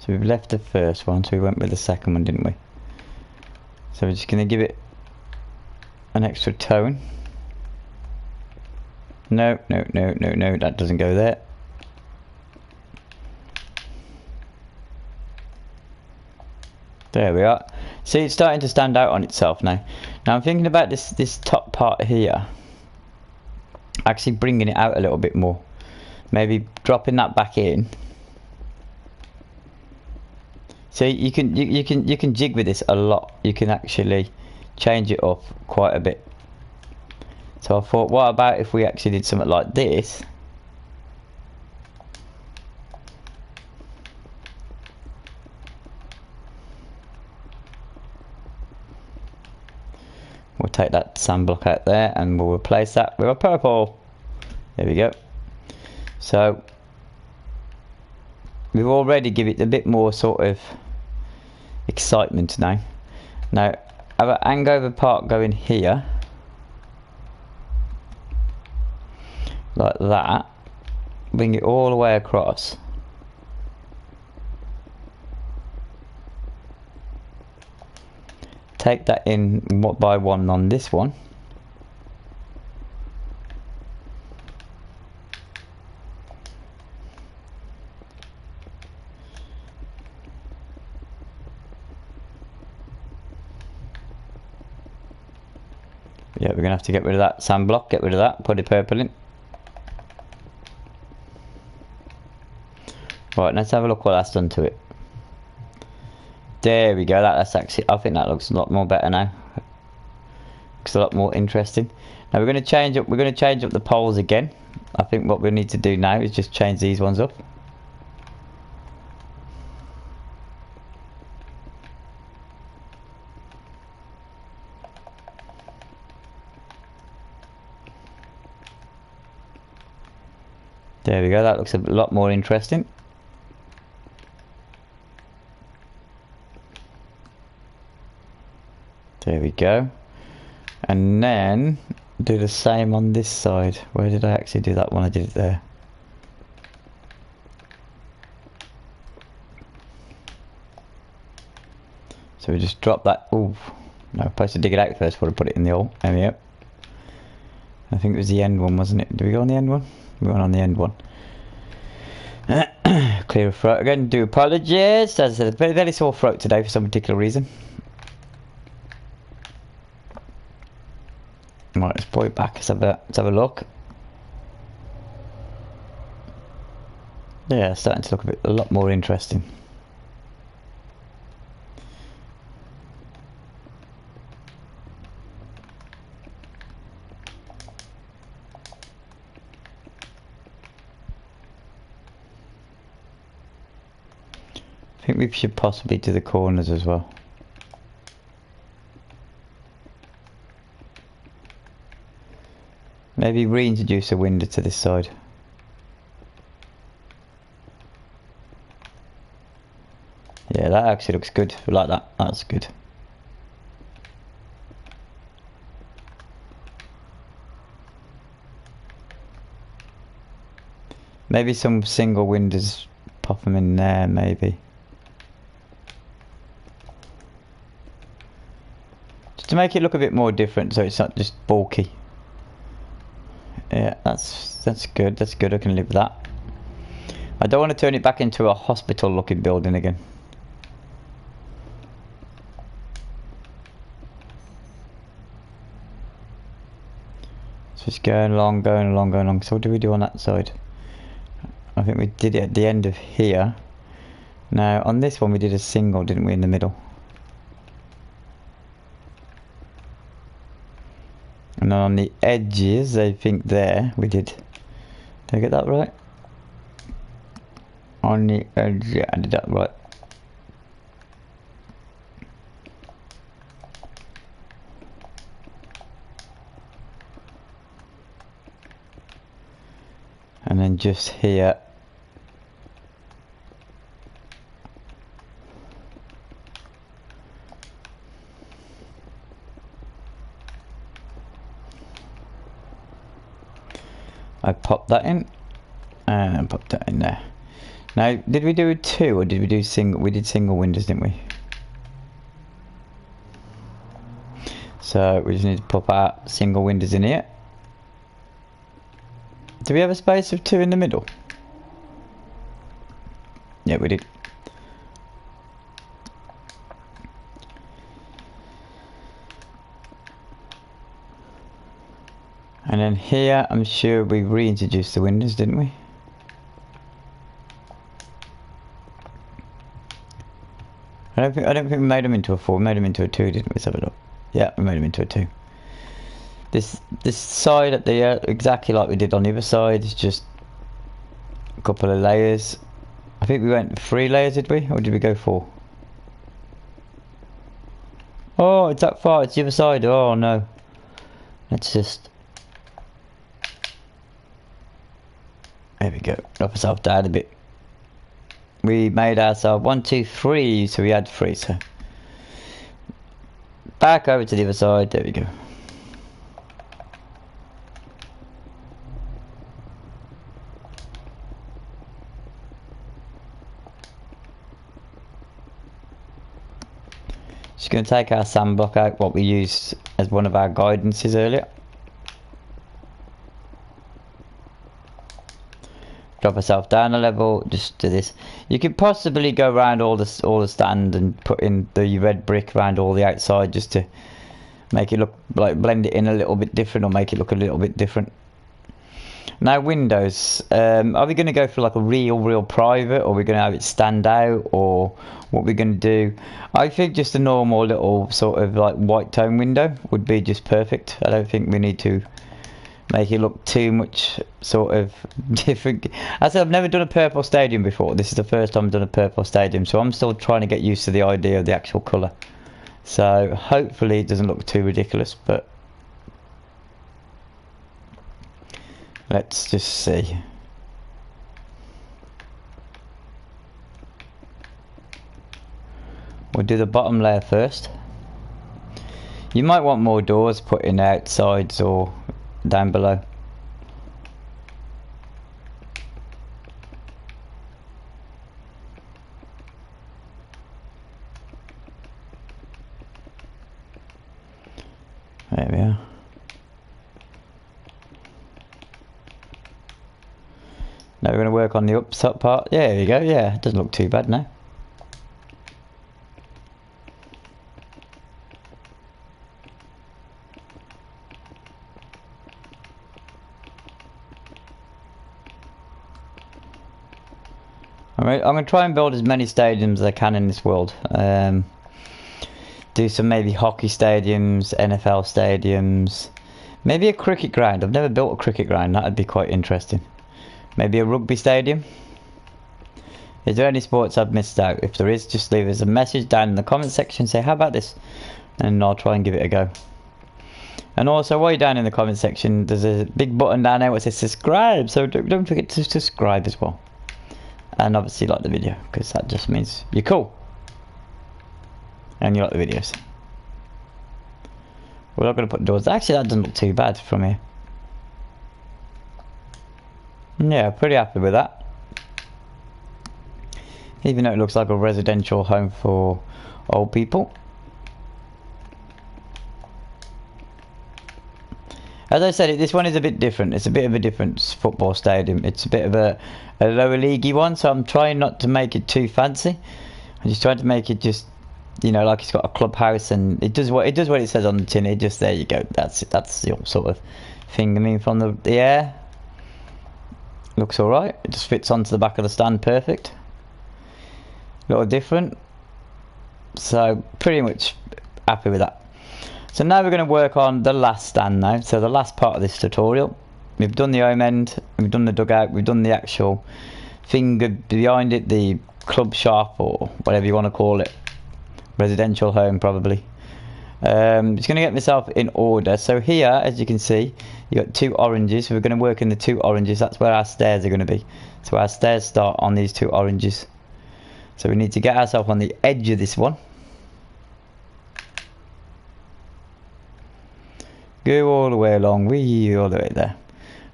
So we've left the first one, so we went with the second one, didn't we? So we're just going to give it an extra tone. No, that doesn't go there. There we are. See, it's starting to stand out on itself now. Now I'm thinking about this top part here, actually bringing it out a little bit more. Maybe dropping that back in. So you can jig with this a lot. You can actually change it up quite a bit. So I thought, what about if we actually did something like this? We'll take that sand block out there and we'll replace that with a purple. There we go. So we've already given it a bit more sort of excitement now. Now have an hangover part going here, like that. Bring it all the way across. Take that in one by one on this one. Yeah, we're gonna have to get rid of that sand block, get rid of that, put the purple in. Right, let's have a look what that's done to it. There we go, that's actually, I think that looks a lot more better now. Looks a lot more interesting. Now we're gonna change up the poles again. I think what we need to do now is just change these ones up. There we go, that looks a lot more interesting. There we go. And then do the same on this side. Where did I actually do that one? I did it there. So we just drop that. Oh, no, I'm supposed to dig it out first before I put it in the hole. There we go. I think it was the end one, wasn't it? Did we go on the end one? We went on the end one. Clear a throat again. Do apologies. As I said, very, very sore throat today for some particular reason. Right, let's pull it back. Let's have a look. Yeah, it's starting to look a lot more interesting. I think we should possibly do the corners as well. Maybe reintroduce a window to this side. Yeah, that actually looks good. I like that. That's good. Maybe some single windows, pop them in there, maybe. Just to make it look a bit more different, so it's not just bulky. Yeah, that's good. That's good. I can live with that. I don't want to turn it back into a hospital-looking building again. So it's going along, going along, going along. So what do we do on that side? I think we did it at the end of here. Now on this one we did a single, didn't we, in the middle? And on the edges, I think there we did. Did I get that right? On the edge, yeah, I did that right. And then just here. I popped that in and I popped that in there. Now, did we do two or did we do single? We did single windows, didn't we? So we just need to pop our single windows in here. Do we have a space of two in the middle? Yeah, we did. And then here, I'm sure we reintroduced the windows, didn't we? I don't think we made them into a 4. We made them into a 2, didn't we? Let's have a look. Yeah, we made them into a 2. This side at the exactly like we did on the other side is just a couple of layers. I think we went 3 layers, did we? Or did we go 4? Oh, it's that far. It's the other side. Oh no. Let's just. There we go. Drop ourselves down a bit. We made ourselves 1, 2, 3, so we had 3. So back over to the other side. There we go. Just going to take our sandblock out, what we used as one of our guidances earlier. Drop ourselves down a level, just do this. You could possibly go around all the stand and put in the red brick around all the outside just to make it look like, blend it in a little bit different or make it look a little bit different. Now windows, are we going to go for like a real private, or are we going to have it stand out, or what we're going to do? I think just a normal little sort of like white tone window would be just perfect. I don't think we need to make it look too much sort of different. As I said, I've never done a purple stadium before. This is the first time I've done a purple stadium, so I'm still trying to get used to the idea of the actual colour. So hopefully it doesn't look too ridiculous, but let's just see. We'll do the bottom layer first. You might want more doors put in outsides or down below. There we are. Now we're going to work on the up part. Yeah, there you go. Yeah, it doesn't look too bad now. Alright, I'm going to try and build as many stadiums as I can in this world. Do some maybe hockey stadiums, NFL stadiums, maybe a cricket ground. I've never built a cricket ground, that would be quite interesting. Maybe a rugby stadium. Is there any sports I've missed out? If there is, just leave us a message down in the comment section, say how about this, and I'll try and give it a go. And also while you're down in the comment section, there's a big button down there which says subscribe, so don't forget to subscribe as well. And obviously like the video, because that just means you're cool and you like the videos. We're not going to put doors. Actually, that doesn't look too bad from here. Yeah, pretty happy with that. Even though it looks like a residential home for old people. As I said, this one is a bit different. It's a bit of a different football stadium. It's a bit of a lower leaguey one, so I'm trying not to make it too fancy. I'm just trying to make it just, you know, like it's got a clubhouse and it does what it says on the tin. It just, there you go. That's it. That's the sort of thing. I mean, from the air, looks all right. It just fits onto the back of the stand, perfect. A little different. So pretty much happy with that. So now we're going to work on the last stand now. So the last part of this tutorial. We've done the home end, we've done the dugout, we've done the actual thing behind it, the club shop or whatever you want to call it. Residential home probably. Just going to get myself in order. So here, as you can see, you got two oranges. So we're going to work in the two oranges. That's where our stairs are going to be. So our stairs start on these two oranges. So we need to get ourselves on the edge of this one. Go all the way along, all the way there.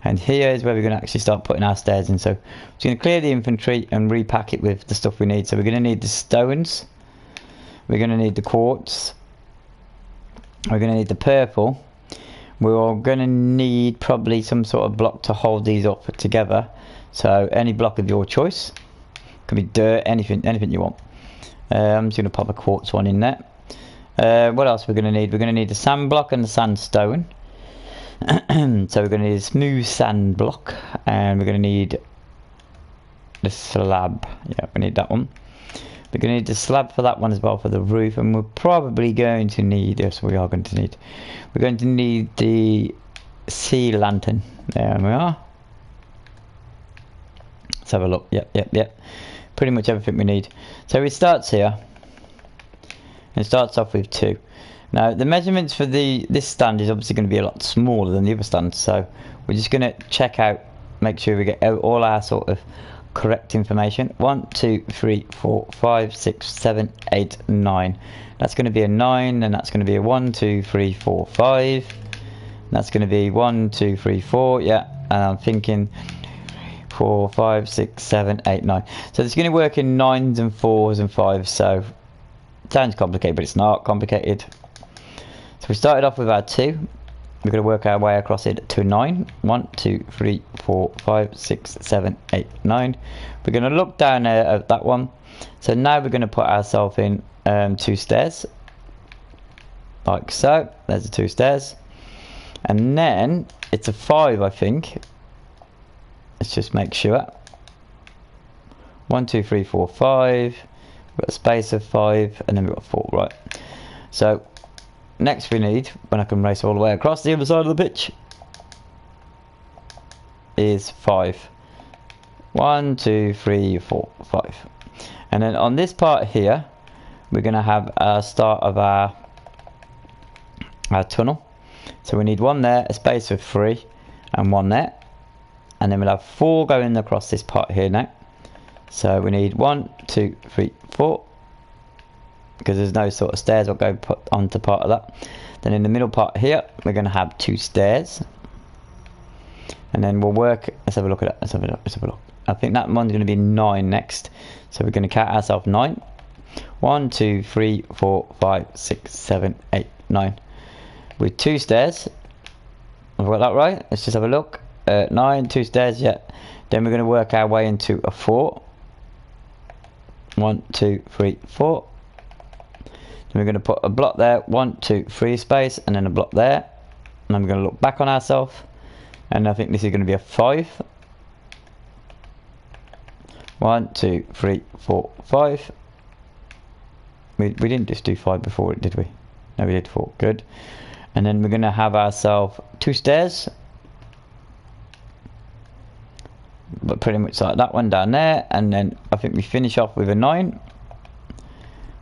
And here is where we're going to actually start putting our stairs in. So we're going to clear the infantry and repack it with the stuff we need. So we're going to need the stones. We're going to need the quartz. We're going to need the purple. We're going to need probably some sort of block to hold these up together. So any block of your choice. Could be dirt, anything you want. I'm just going to pop a quartz one in there. What else we're going to need? We're going to need the sand block and the sandstone. So we're going to need a smooth sand block, and we're going to need the slab. Yeah, we need that one. We're going to need the slab for that one as well for the roof, and we're probably going to need, yes, we are going to need, we're going to need the sea lantern. There we are. Let's have a look. Yep. Pretty much everything we need. So it starts here. It starts off with 2. Now the measurements for this stand is obviously going to be a lot smaller than the other stands, so we're just going to check out, make sure we get all our sort of correct information. 1 2 3 4 5 6 7 8 9. That's going to be a 9, and that's going to be a 1 2 3 4 5. That's going to be 1 2 3 4. Yeah, and I'm thinking 4 5 6 7 8 9. So it's going to work in 9s and 4s and 5s. So sounds complicated, but it's not complicated. So we started off with our 2. We're going to work our way across it to 9. 1 2 3 4 5 6 7 8 9. We're going to look down at that one. So now we're going to put ourselves in 2 stairs, like so. There's the 2 stairs, and then it's a 5, I think. Let's just make sure. 1 2 3 4 5. We've got a space of 5, and then we've got 4, right? So next we need, when I can race all the way across the other side of the pitch, is 5. 1 2 3 4 5. And then on this part here, we're going to have a start of our tunnel. So we need 1 there, a space of 3, and 1 there. And then we'll have 4 going across this part here now. So we need 1 2 3 4. because there's no sort of stairs or go put onto part of that. Then in the middle part here, we're going to have 2 stairs. And then we'll work, let's have a look at that, let's have a look. I think that one's going to be 9 next. So we're going to count ourselves 9. 1, 2, 3, 4, 5, 6, 7, 8, 9. With 2 stairs. I've got that right. Let's just have a look. 9, 2 stairs, yeah. Then we're going to work our way into a 4. 1, 2, 3, 4. Then we're going to put a block there. 1, 2, 3 space, and then a block there. And then we're going to look back on ourselves. And I think this is going to be a 5. 1, 2, 3, 4, 5. We didn't just do 5 before, did we? No, we did 4. Good. And then we're going to have ourselves 2 stairs. But pretty much like that one down there. And then I think we finish off with a 9.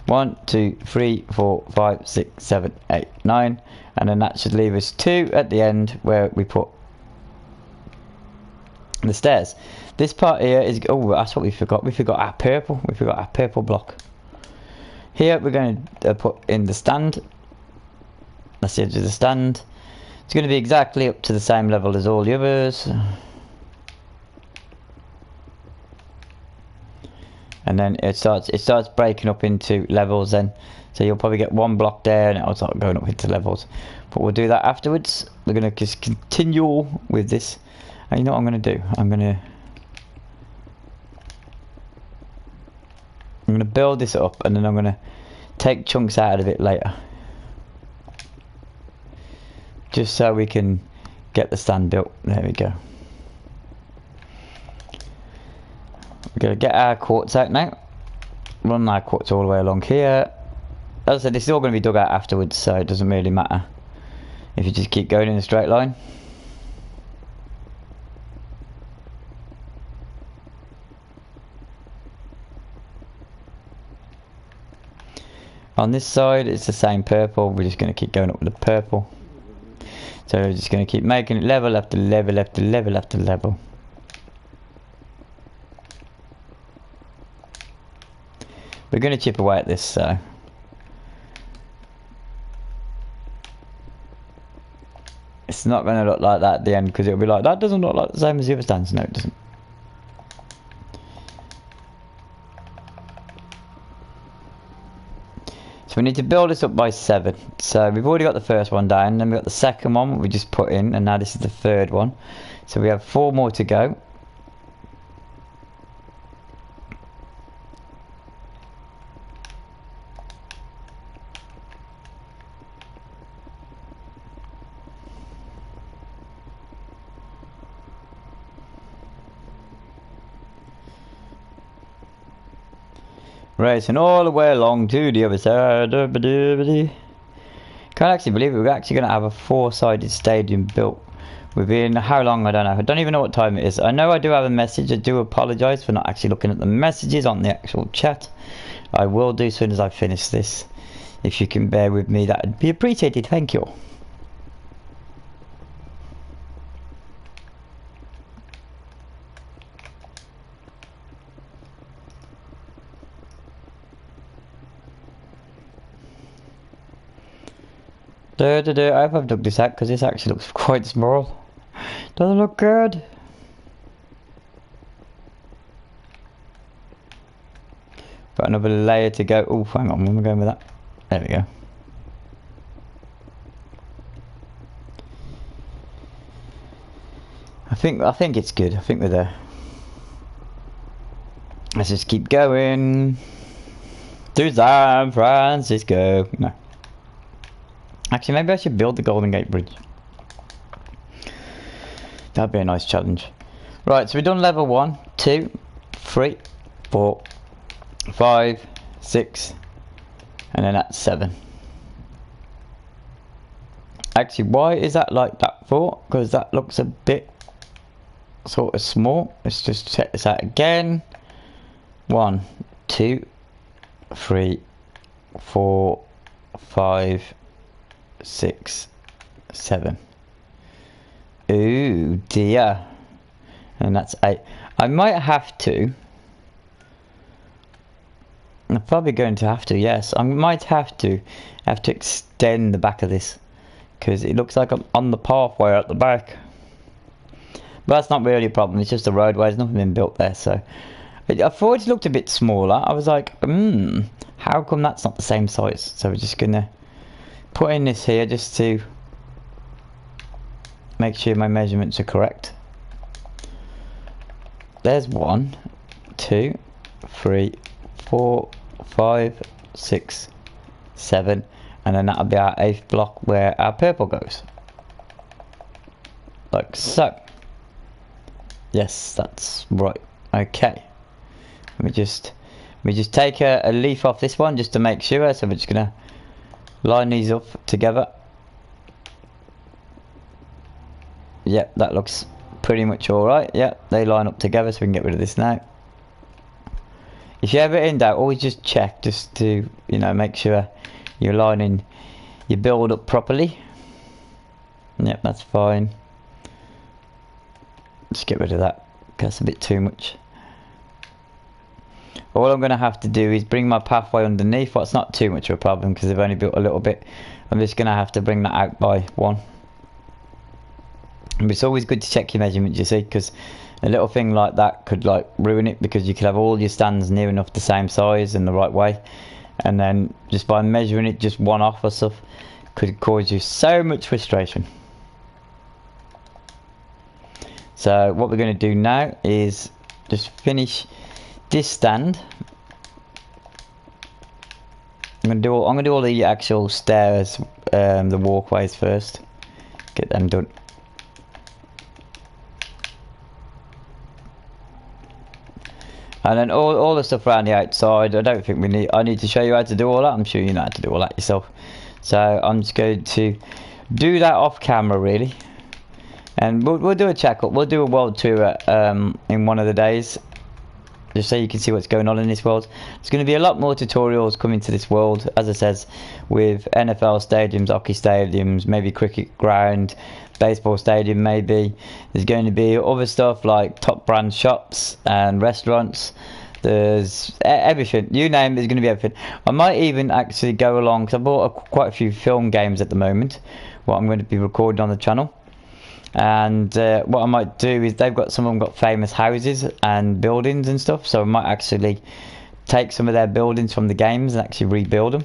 1, 2, 3, 4, 5, 6, 7, 8, 9. And then that should leave us 2 at the end where we put the stairs. This part here is, oh, that's what we forgot. We forgot our purple. We forgot our purple block. Here we're going to put in the stand. That's the edge of the stand. It's going to be exactly up to the same level as all the others. And then it starts breaking up into levels then. So you'll probably get 1 block there and it'll start going up into levels. But we'll do that afterwards. We're going to just continue with this. And you know what I'm going to do? I'm going to build this up and then I'm going to take chunks out of it later. Just so we can get the stand built. There we go. We're going to get our quartz out now. Run our quartz all the way along here. As I said, this is all going to be dug out afterwards, so it doesn't really matter if you just keep going in a straight line. On this side it's the same purple. We're just going to keep going up with the purple. So we're just going to keep making it level after level after level after level. We're going to chip away at this, so it's not going to look like that at the end, because it'll be like, that doesn't look like the same as the other stands. No, it doesn't. So we need to build this up by 7. So we've already got the first one down, then we've got the second one we just put in, and now this is the third one. So we have 4 more to go. Racing all the way along to the other side. Can't actually believe it. We're actually going to have a 4-sided stadium built within how long, I don't know. I don't even know what time it is. I know I do have a message. I do apologise for not actually looking at the messages on the actual chat. I will do as soon as I finish this. If you can bear with me, that would be appreciated. Thank you. I hope I've dug this out, because this actually looks quite small. Doesn't look good. Got another layer to go. Oh, hang on, where am I going with that? There we go. I think it's good. I think we're there. Let's just keep going. To San Francisco. No. Actually, maybe I should build the Golden Gate Bridge. That'd be a nice challenge. Right, so we've done level 1, 2, 3, 4, 5, 6, and then that's 7. Actually, why is that like that for? Because that looks a bit sort of small. Let's just check this out again. 1, 2, 3, 4, 5, 6, 7. Ooh dear. And that's 8. I might have to I'm probably going to have to, yes. I might have to extend the back of this, because it looks like I'm on the pathway at the back. But that's not really a problem, it's just a roadway, there's nothing been built there, so. I thought it looked a bit smaller. I was like, how come that's not the same size? So we're just gonna put in this here just to make sure my measurements are correct. There's 1, 2, 3, 4, 5, 6, 7, and then that'll be our 8th block where our purple goes. Like so. Yes, that's right. Okay. Let me just take a leaf off this one just to make sure. So we're just gonna line these up together. Yep, that looks pretty much alright. Yep, they line up together, so we can get rid of this now. If you're ever in doubt, always just check, just to, you know, make sure you're lining your build up properly. Yep, that's fine. Just get rid of that, that's a bit too much. All I'm going to have to do is bring my pathway underneath. Well, it's not too much of a problem because I've only built a little bit. I'm just going to have to bring that out by 1. And it's always good to check your measurements, you see, because a little thing like that could like ruin it, because you could have all your stands near enough the same size and the right way, and then just by measuring it just 1 off or stuff could cause you so much frustration. So what we're going to do now is just finish this stand. I'm gonna do all the actual stairs, the walkways first. Get them done. And then all the stuff around the outside, I don't think I need to show you how to do all that. I'm sure you know how to do all that yourself. So I'm just going to do that off camera really. And we'll do a check-up, we'll do a world tour in one of the days, just so you can see what's going on in this world. There's going to be a lot more tutorials coming to this world, as I says, with NFL stadiums, hockey stadiums, maybe cricket ground, baseball stadium maybe. There's going to be other stuff like top brand shops and restaurants. There's everything, you name it, there's going to be everything. I might even actually go along, because I bought quite a few film games at the moment, what I'm going to be recording on the channel. And what I might do is, some of them got famous houses and buildings and stuff, so I might actually take some of their buildings from the games and actually rebuild them.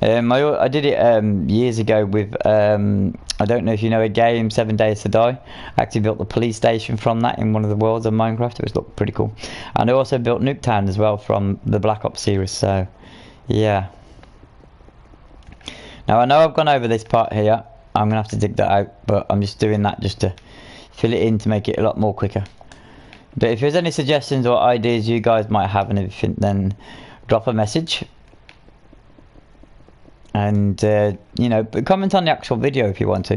I did it years ago with, I don't know if you know a game, 7 Days to Die. I actually built the police station from that in one of the worlds of Minecraft. It was looked pretty cool. And I also built Nuketown as well from the Black Ops series, so yeah. Now I know I've gone over this part here. I'm going to have to dig that out, but I'm just doing that just to fill it in to make it a lot more quicker. But if there's any suggestions or ideas you guys might have and everything, then drop a message. And, you know, comment on the actual video if you want to.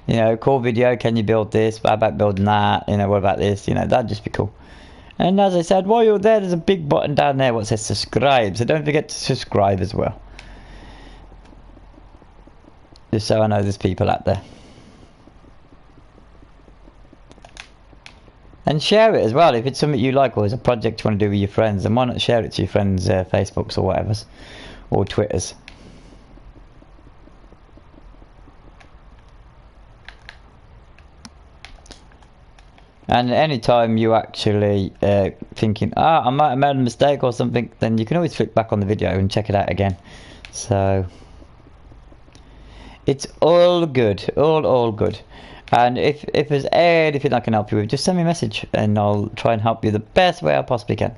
You know, cool video, can you build this? How about building that? You know, what about this? You know, that'd just be cool. And as I said, while you're there, there's a big button down there what says subscribe. So don't forget to subscribe as well. Just so I know there's people out there. And share it as well if it's something you like, or it's a project you want to do with your friends. And why not share it to your friends' Facebooks or whatever's, or Twitters. And anytime you actually thinking, I might have made a mistake or something, then you can always flick back on the video and check it out again. So it's all good, all good. And if there's anything I can help you with, just send me a message and I'll try and help you the best way I possibly can.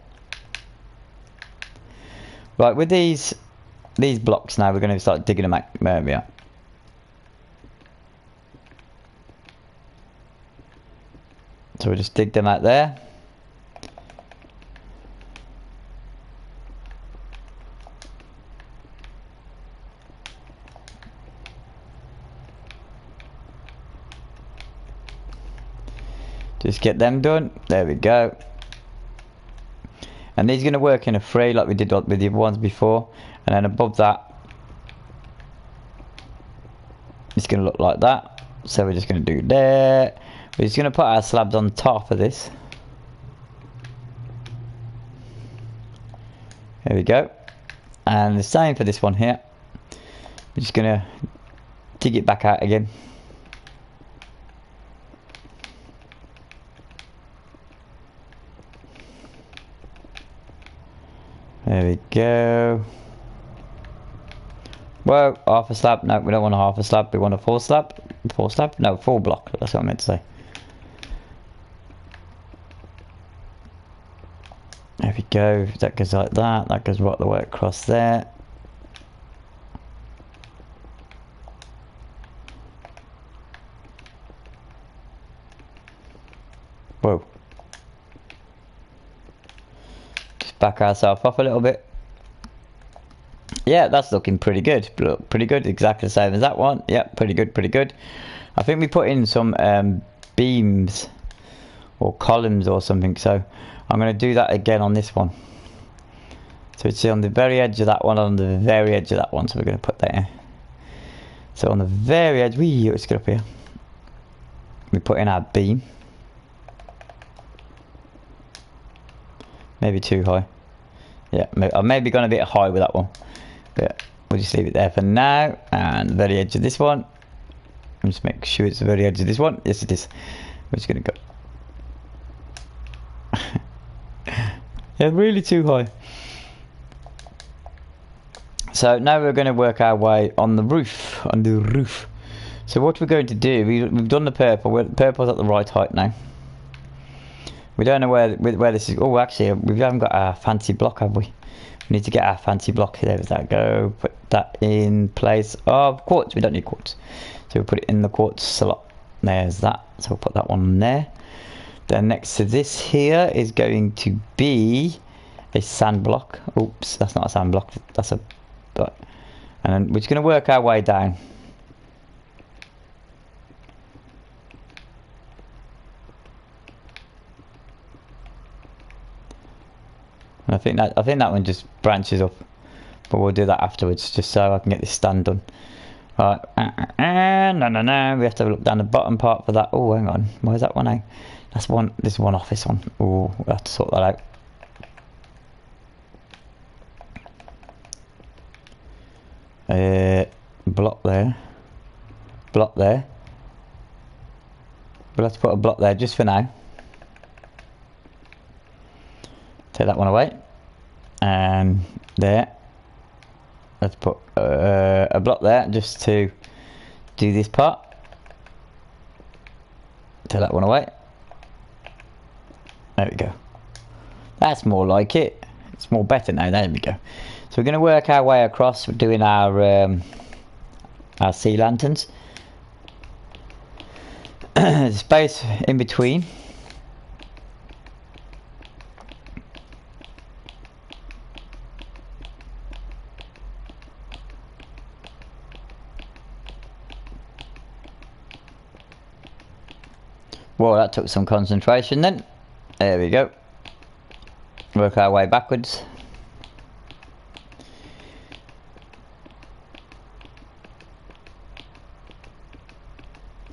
Right, with these blocks now, we're going to start digging them out. There we are. So we'll just dig them out there. Just get them done. There we go. And these are going to work in a three like we did with the other ones before. And then above that, it's going to look like that. So we're just going to do there. We're just going to put our slabs on top of this. There we go. And the same for this one here. I'm just gonna dig it back out again. There we go. Well, half a slab. No, we don't want a half a slab. We want a full slab. Full slab? No, full block. That's what I meant to say. There we go. That goes like that. That goes right the way across there. Whoa. Just back ourselves off a little bit. Yeah, that's looking pretty good. Look, pretty good. Exactly the same as that one. Yeah, pretty good, pretty good. I think we put in some beams or columns or something. So I'm going to do that again on this one. So it's on the very edge of that one, on the very edge of that one. So we're going to put that in. So on the very edge, let's get up here. We put in our beam. Maybe too high. Yeah, I may be going a bit high with that one. But we'll just leave it there for now. And the very edge of this one. Just make sure it's the very edge of this one. Yes, it is. We're just going to go. Yeah, really too high. So now we're going to work our way on the roof. On the roof. So what we're going to do, we've done the purple. Purple's at the right height now. We don't know where this is. Oh, actually, we haven't got our fancy block, have we? We need to get our fancy block. There we go. Put that in place of quartz. We don't need quartz. So we'll put it in the quartz slot. There's that. So we'll put that one there. Then next to this here is going to be a sand block. Oops, that's not a sand block. That's a... And then we're just going to work our way down. I think that one just branches up, but we'll do that afterwards, just so I can get this stand done. Right, no, we have to look down the bottom part for that. Oh, hang on, why is that one out? That's one. This one off this one. Oh, we'll have to sort that out. Block there. Block there. We'll have to put a block there just for now. Take that one away. And there. Let's put a block there just to do this part. Take that one away. There we go. That's more like it. It's more better now. There we go. So we're going to work our way across. We're doing our sea lanterns. Space in between. Well, that took some concentration then. There we go. Work our way backwards.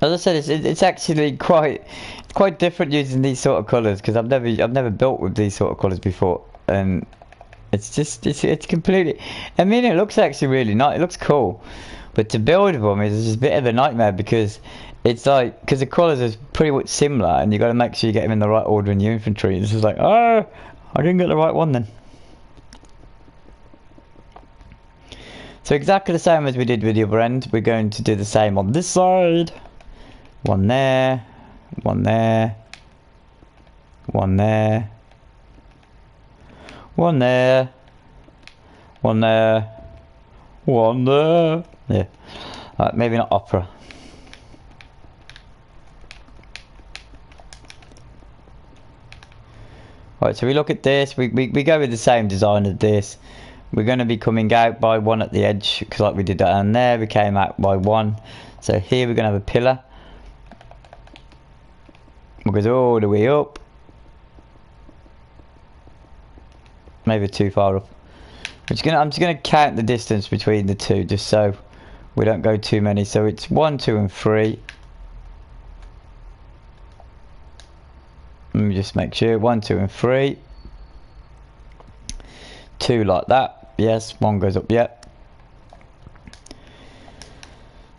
As I said, it's actually quite different using these sort of colours, because I've never built with these sort of colours before, and it's completely. I mean, it looks actually really nice. It looks cool, but to build with them is just a bit of a nightmare, because it's like, because the colours are pretty much similar, and you got to make sure you get them in the right order in your infantry. It's just like, oh, I didn't get the right one then. So exactly the same as we did with the other end, we're going to do the same on this side. One there, one there, one there, one there, one there, one there. Yeah, maybe not opera. Right, so we look at this, we go with the same design as this. We're going to be coming out by one at the edge, because like we did down there, we came out by one. So here we're going to have a pillar. It goes all the way up. Maybe too far up. I'm just gonna count the distance between the two, just so we don't go too many. So it's 1, 2, and 3. Let me just make sure. 1, 2, and 3. 2 like that. Yes, 1 goes up, yeah.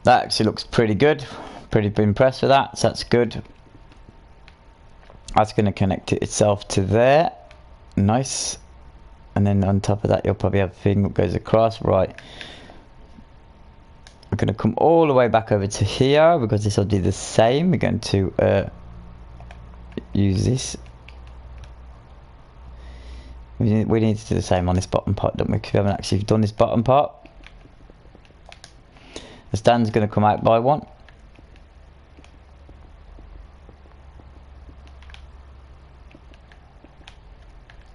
That actually looks pretty good. Pretty impressed with that, so that's good. That's going to connect it itself to there. Nice. And then on top of that, you'll probably have a thing that goes across. Right. We're going to come all the way back over to here because this will do the same. We're going to use this. We need to do the same on this bottom part, don't we? Because we haven't actually done this bottom part. The stand's going to come out by 1.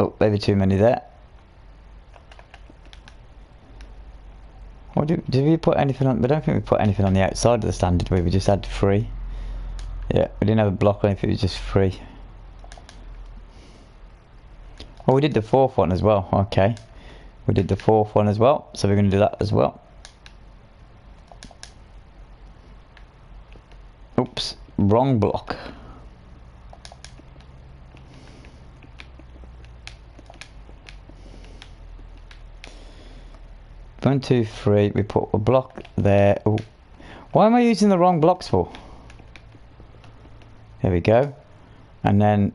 Oh, maybe too many there. What did we put anything on? I don't think we put anything on the outside of the stand, did we? We just had 3. Yeah, we didn't have a block or anything, it was just 3. Oh, we did the 4th one as well. Okay. We did the 4th one as well, so we're going to do that as well. Oops, wrong block. One, 2, 3. We put a block there. Ooh. Why am I using the wrong blocks for? There we go. And then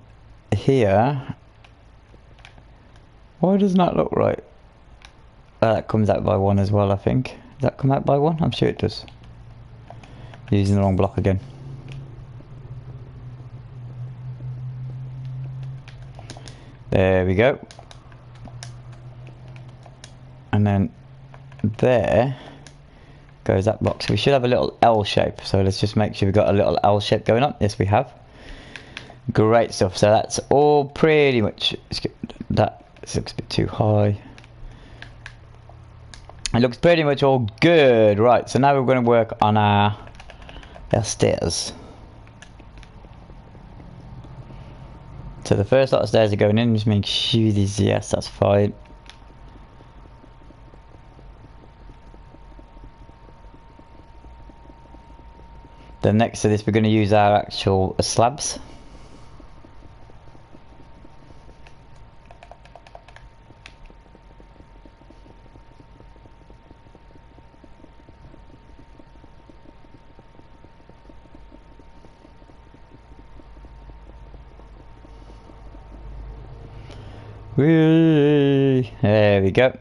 here. Why doesn't that look right? That comes out by 1 as well, I think. Does that come out by 1? I'm sure it does. Using the wrong block again. There we go. And then there goes that block. So we should have a little L shape. So let's just make sure we've got a little L shape going on. Yes, we have. Great stuff. So that's all pretty much. That looks a bit too high. It looks pretty much all good. Right, so now we're going to work on our stairs. So the first lot of stairs are going in. Just make sure these, yes, that's fine. Then next to this we're going to use our actual slabs. There we go.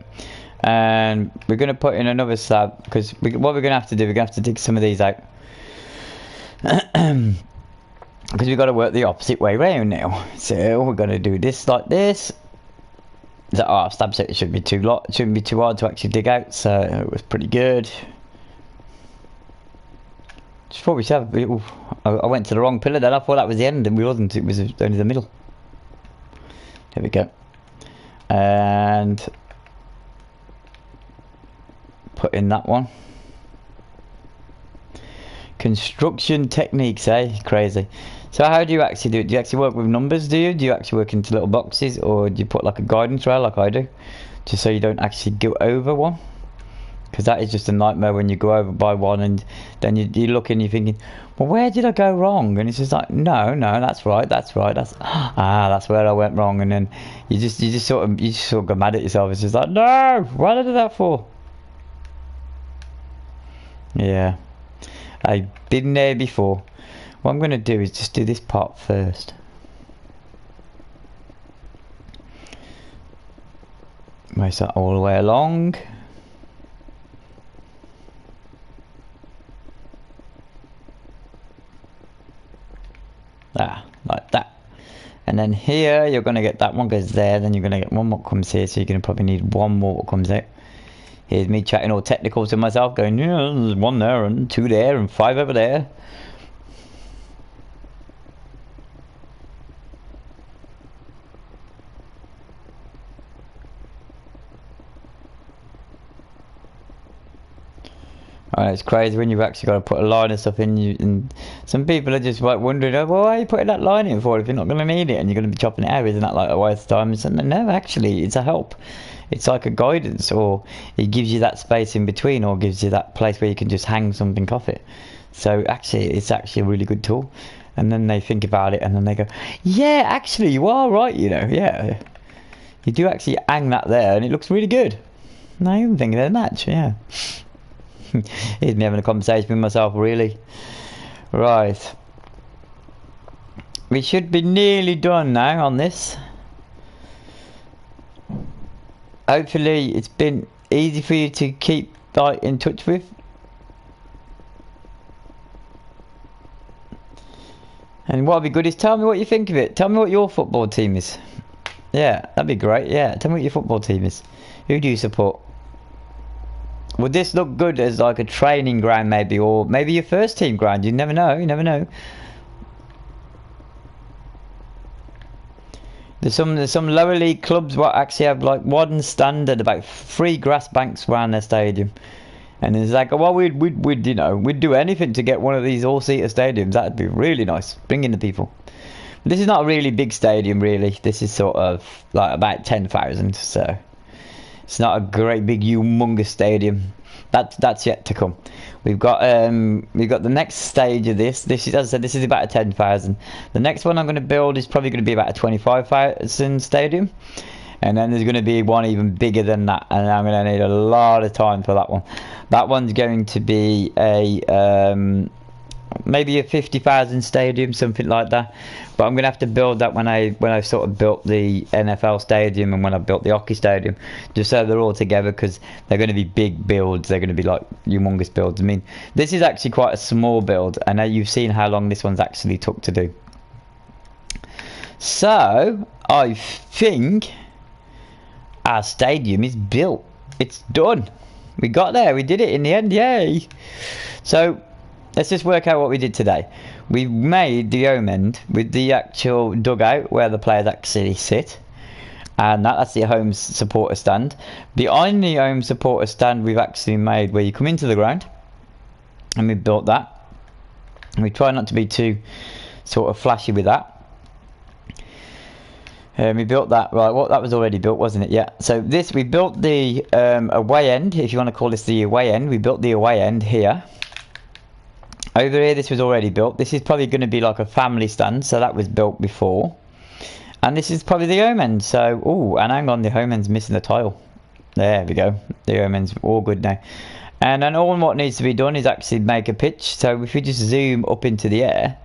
And we're going to put in another slab because what we're going to have to do, we're going to have to dig some of these out. Because we've got to work the opposite way round now. So we're going to do this like this. Our slab set shouldn't be too it shouldn't be too hard to actually dig out, so it was pretty good. Just thought we should have. I went to the wrong pillar then. I thought that was the end, and we wasn't. It was only the middle. There we go. And put in that one. Construction techniques, eh? Crazy. So how do you actually do it? Do you actually work with numbers, do you? Do you actually work into little boxes, or do you put like a guidance rail like I do? Just so you don't actually go over one? Because that is just a nightmare when you go over by one and then you look and you're thinking, well, where did I go wrong? And it's just like, no, that's right, that's where I went wrong. And then you just sort of go mad at yourself. It's just like, no, what did I do that for? Yeah. I've been there before. What I'm going to do is just do this part first. Race that all the way along. Like that. And then here you're going to get that one goes there, then you're going to get one more comes here, so you're going to probably need one more that comes out. Here's me chatting all technical to myself, going, yeah, there's 1 there and 2 there and 5 over there. It's crazy when you've actually got to put a line of stuff in. And some people are just like wondering, oh, well, why are you putting that line in for if you're not going to need it and you're going to be chopping it out? Isn't that like a waste of time? And no, actually, it's a help. It's like a guidance, or it gives you that space in between, or gives you that place where you can just hang something off it. So actually, it's actually a really good tool. And then they think about it, and then they go, yeah, actually, you are right, you know, yeah. You do actually hang that there, and it looks really good. Now I'm thinking of a match, yeah. Here's me having a conversation with myself, really. Right. We should be nearly done now on this. Hopefully it's been easy for you to keep like in touch with. And what'll be good is tell me what you think of it. Tell me what your football team is. Yeah, that'd be great. Yeah, tell me what your football team is. Who do you support? Would this look good as like a training ground maybe, or maybe your first team ground? You never know, you never know. There's some lower league clubs what actually have like one standard about 3 grass banks around their stadium. And it's like, well, we'd you know, we'd do anything to get one of these all-seater stadiums. That'd be really nice. Bring in the people. But this is not a really big stadium, really. This is sort of like about 10,000, so it's not a great big humongous stadium. That's yet to come. We've got the next stage of this. This is, as I said, this is about a 10,000. The next one I'm going to build is probably going to be about a 25,000 stadium. And then there's going to be one even bigger than that, and I'm going to need a lot of time for that one. That one's going to be a maybe a 50,000 stadium, something like that. But I'm going to have to build that when I sort of built the NFL stadium and when I built the hockey stadium, just so they're all together, because they're going to be big builds. They're going to be like humongous builds. I mean, this is actually quite a small build. I know you've seen how long this one's actually took to do. So I think our stadium is built. It's done. We got there. We did it in the end. Yay. So let's just work out what we did today. We made the home end with the actual dugout where the players actually sit, and that's the home supporter stand. Behind the home supporter stand, we've actually made where you come into the ground, and we built that. And we try not to be too sort of flashy with that. We built that, right, well, that was already built, wasn't it? Yeah. So this, we built the away end, if you want to call this the away end. We built the away end here. Over here, this was already built. This is probably going to be like a family stand, so that was built before. And this is probably the home end. So, oh, and hang on, the home end's missing the tile. There we go. The home end's all good now. And then all what needs to be done is actually make a pitch. So if we just zoom up into the air.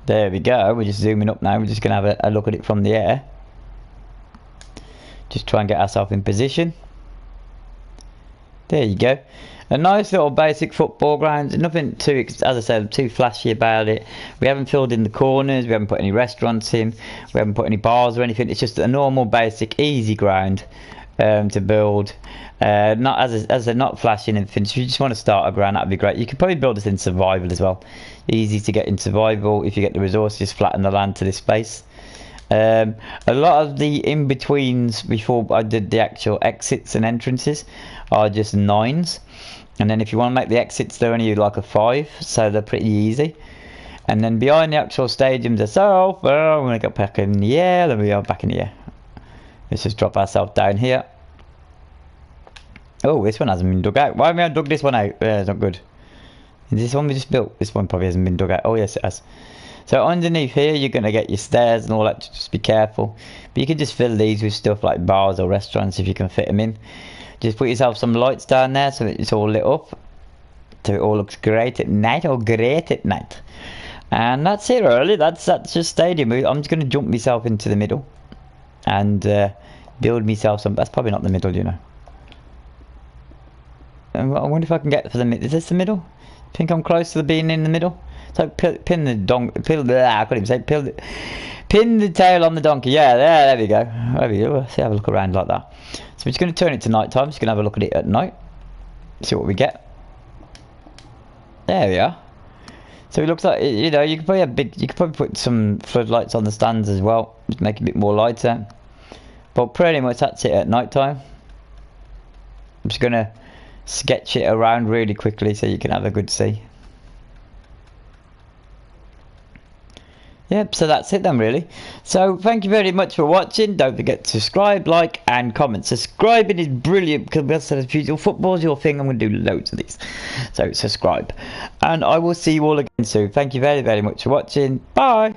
There we go, we're just zooming up now. We're just going to have a look at it from the air. Just try and get ourselves in position. There you go. A nice little basic football ground. Nothing too, as I said, too flashy about it. We haven't filled in the corners. We haven't put any restaurants in. We haven't put any bars or anything. It's just a normal, basic, easy ground to build. Not as I said, not flashy and anything. So if you just want to start a ground, that'd be great. You could probably build this in survival as well. Easy to get in survival if you get the resources. Just flatten the land to this space. A lot of the in-betweens before I did the actual exits and entrances are just 9s, and then if you want to make the exits, they're only like a 5, so they're pretty easy. And then behind the actual stadiums itself, well, I'm going to go back in the air. Then we are back in the air. Let's just drop ourselves down here. Oh, this one hasn't been dug out. Why haven't I dug this one out? It's not good. Is this one we just built? This one probably hasn't been dug out. Oh yes, it has. So underneath here, you're going to get your stairs and all that. Just be careful. But you can just fill these with stuff like bars or restaurants if you can fit them in. Just put yourself some lights down there so it's all lit up. So it all looks great at night, or great at night. And that's it really. That's just stadium. I'm just going to jump myself into the middle. And build myself some. That's probably not the middle, you know. I wonder if I can get for the middle. Is this the middle? Think I'm close to being in the middle? So pin the donkey. I couldn't even say pin the tail on the donkey. Yeah, there we go. There we go. Let's have a look around like that. So we're just going to turn it to night time. Just going to have a look at it at night. See what we get. There we are. So it looks like, you know, you could probably have you could probably put some floodlights on the stands as well. Just make it a bit more lighter. But pretty much that's it at night time. I'm just going to sketch it around really quickly so you can have a good see. Yep, so that's it then really. So thank you very much for watching. Don't forget to subscribe, like and comment. Subscribing is brilliant because as usual, football's your thing. I'm going to do loads of these. So subscribe. And I will see you all again soon. Thank you very, very much for watching. Bye.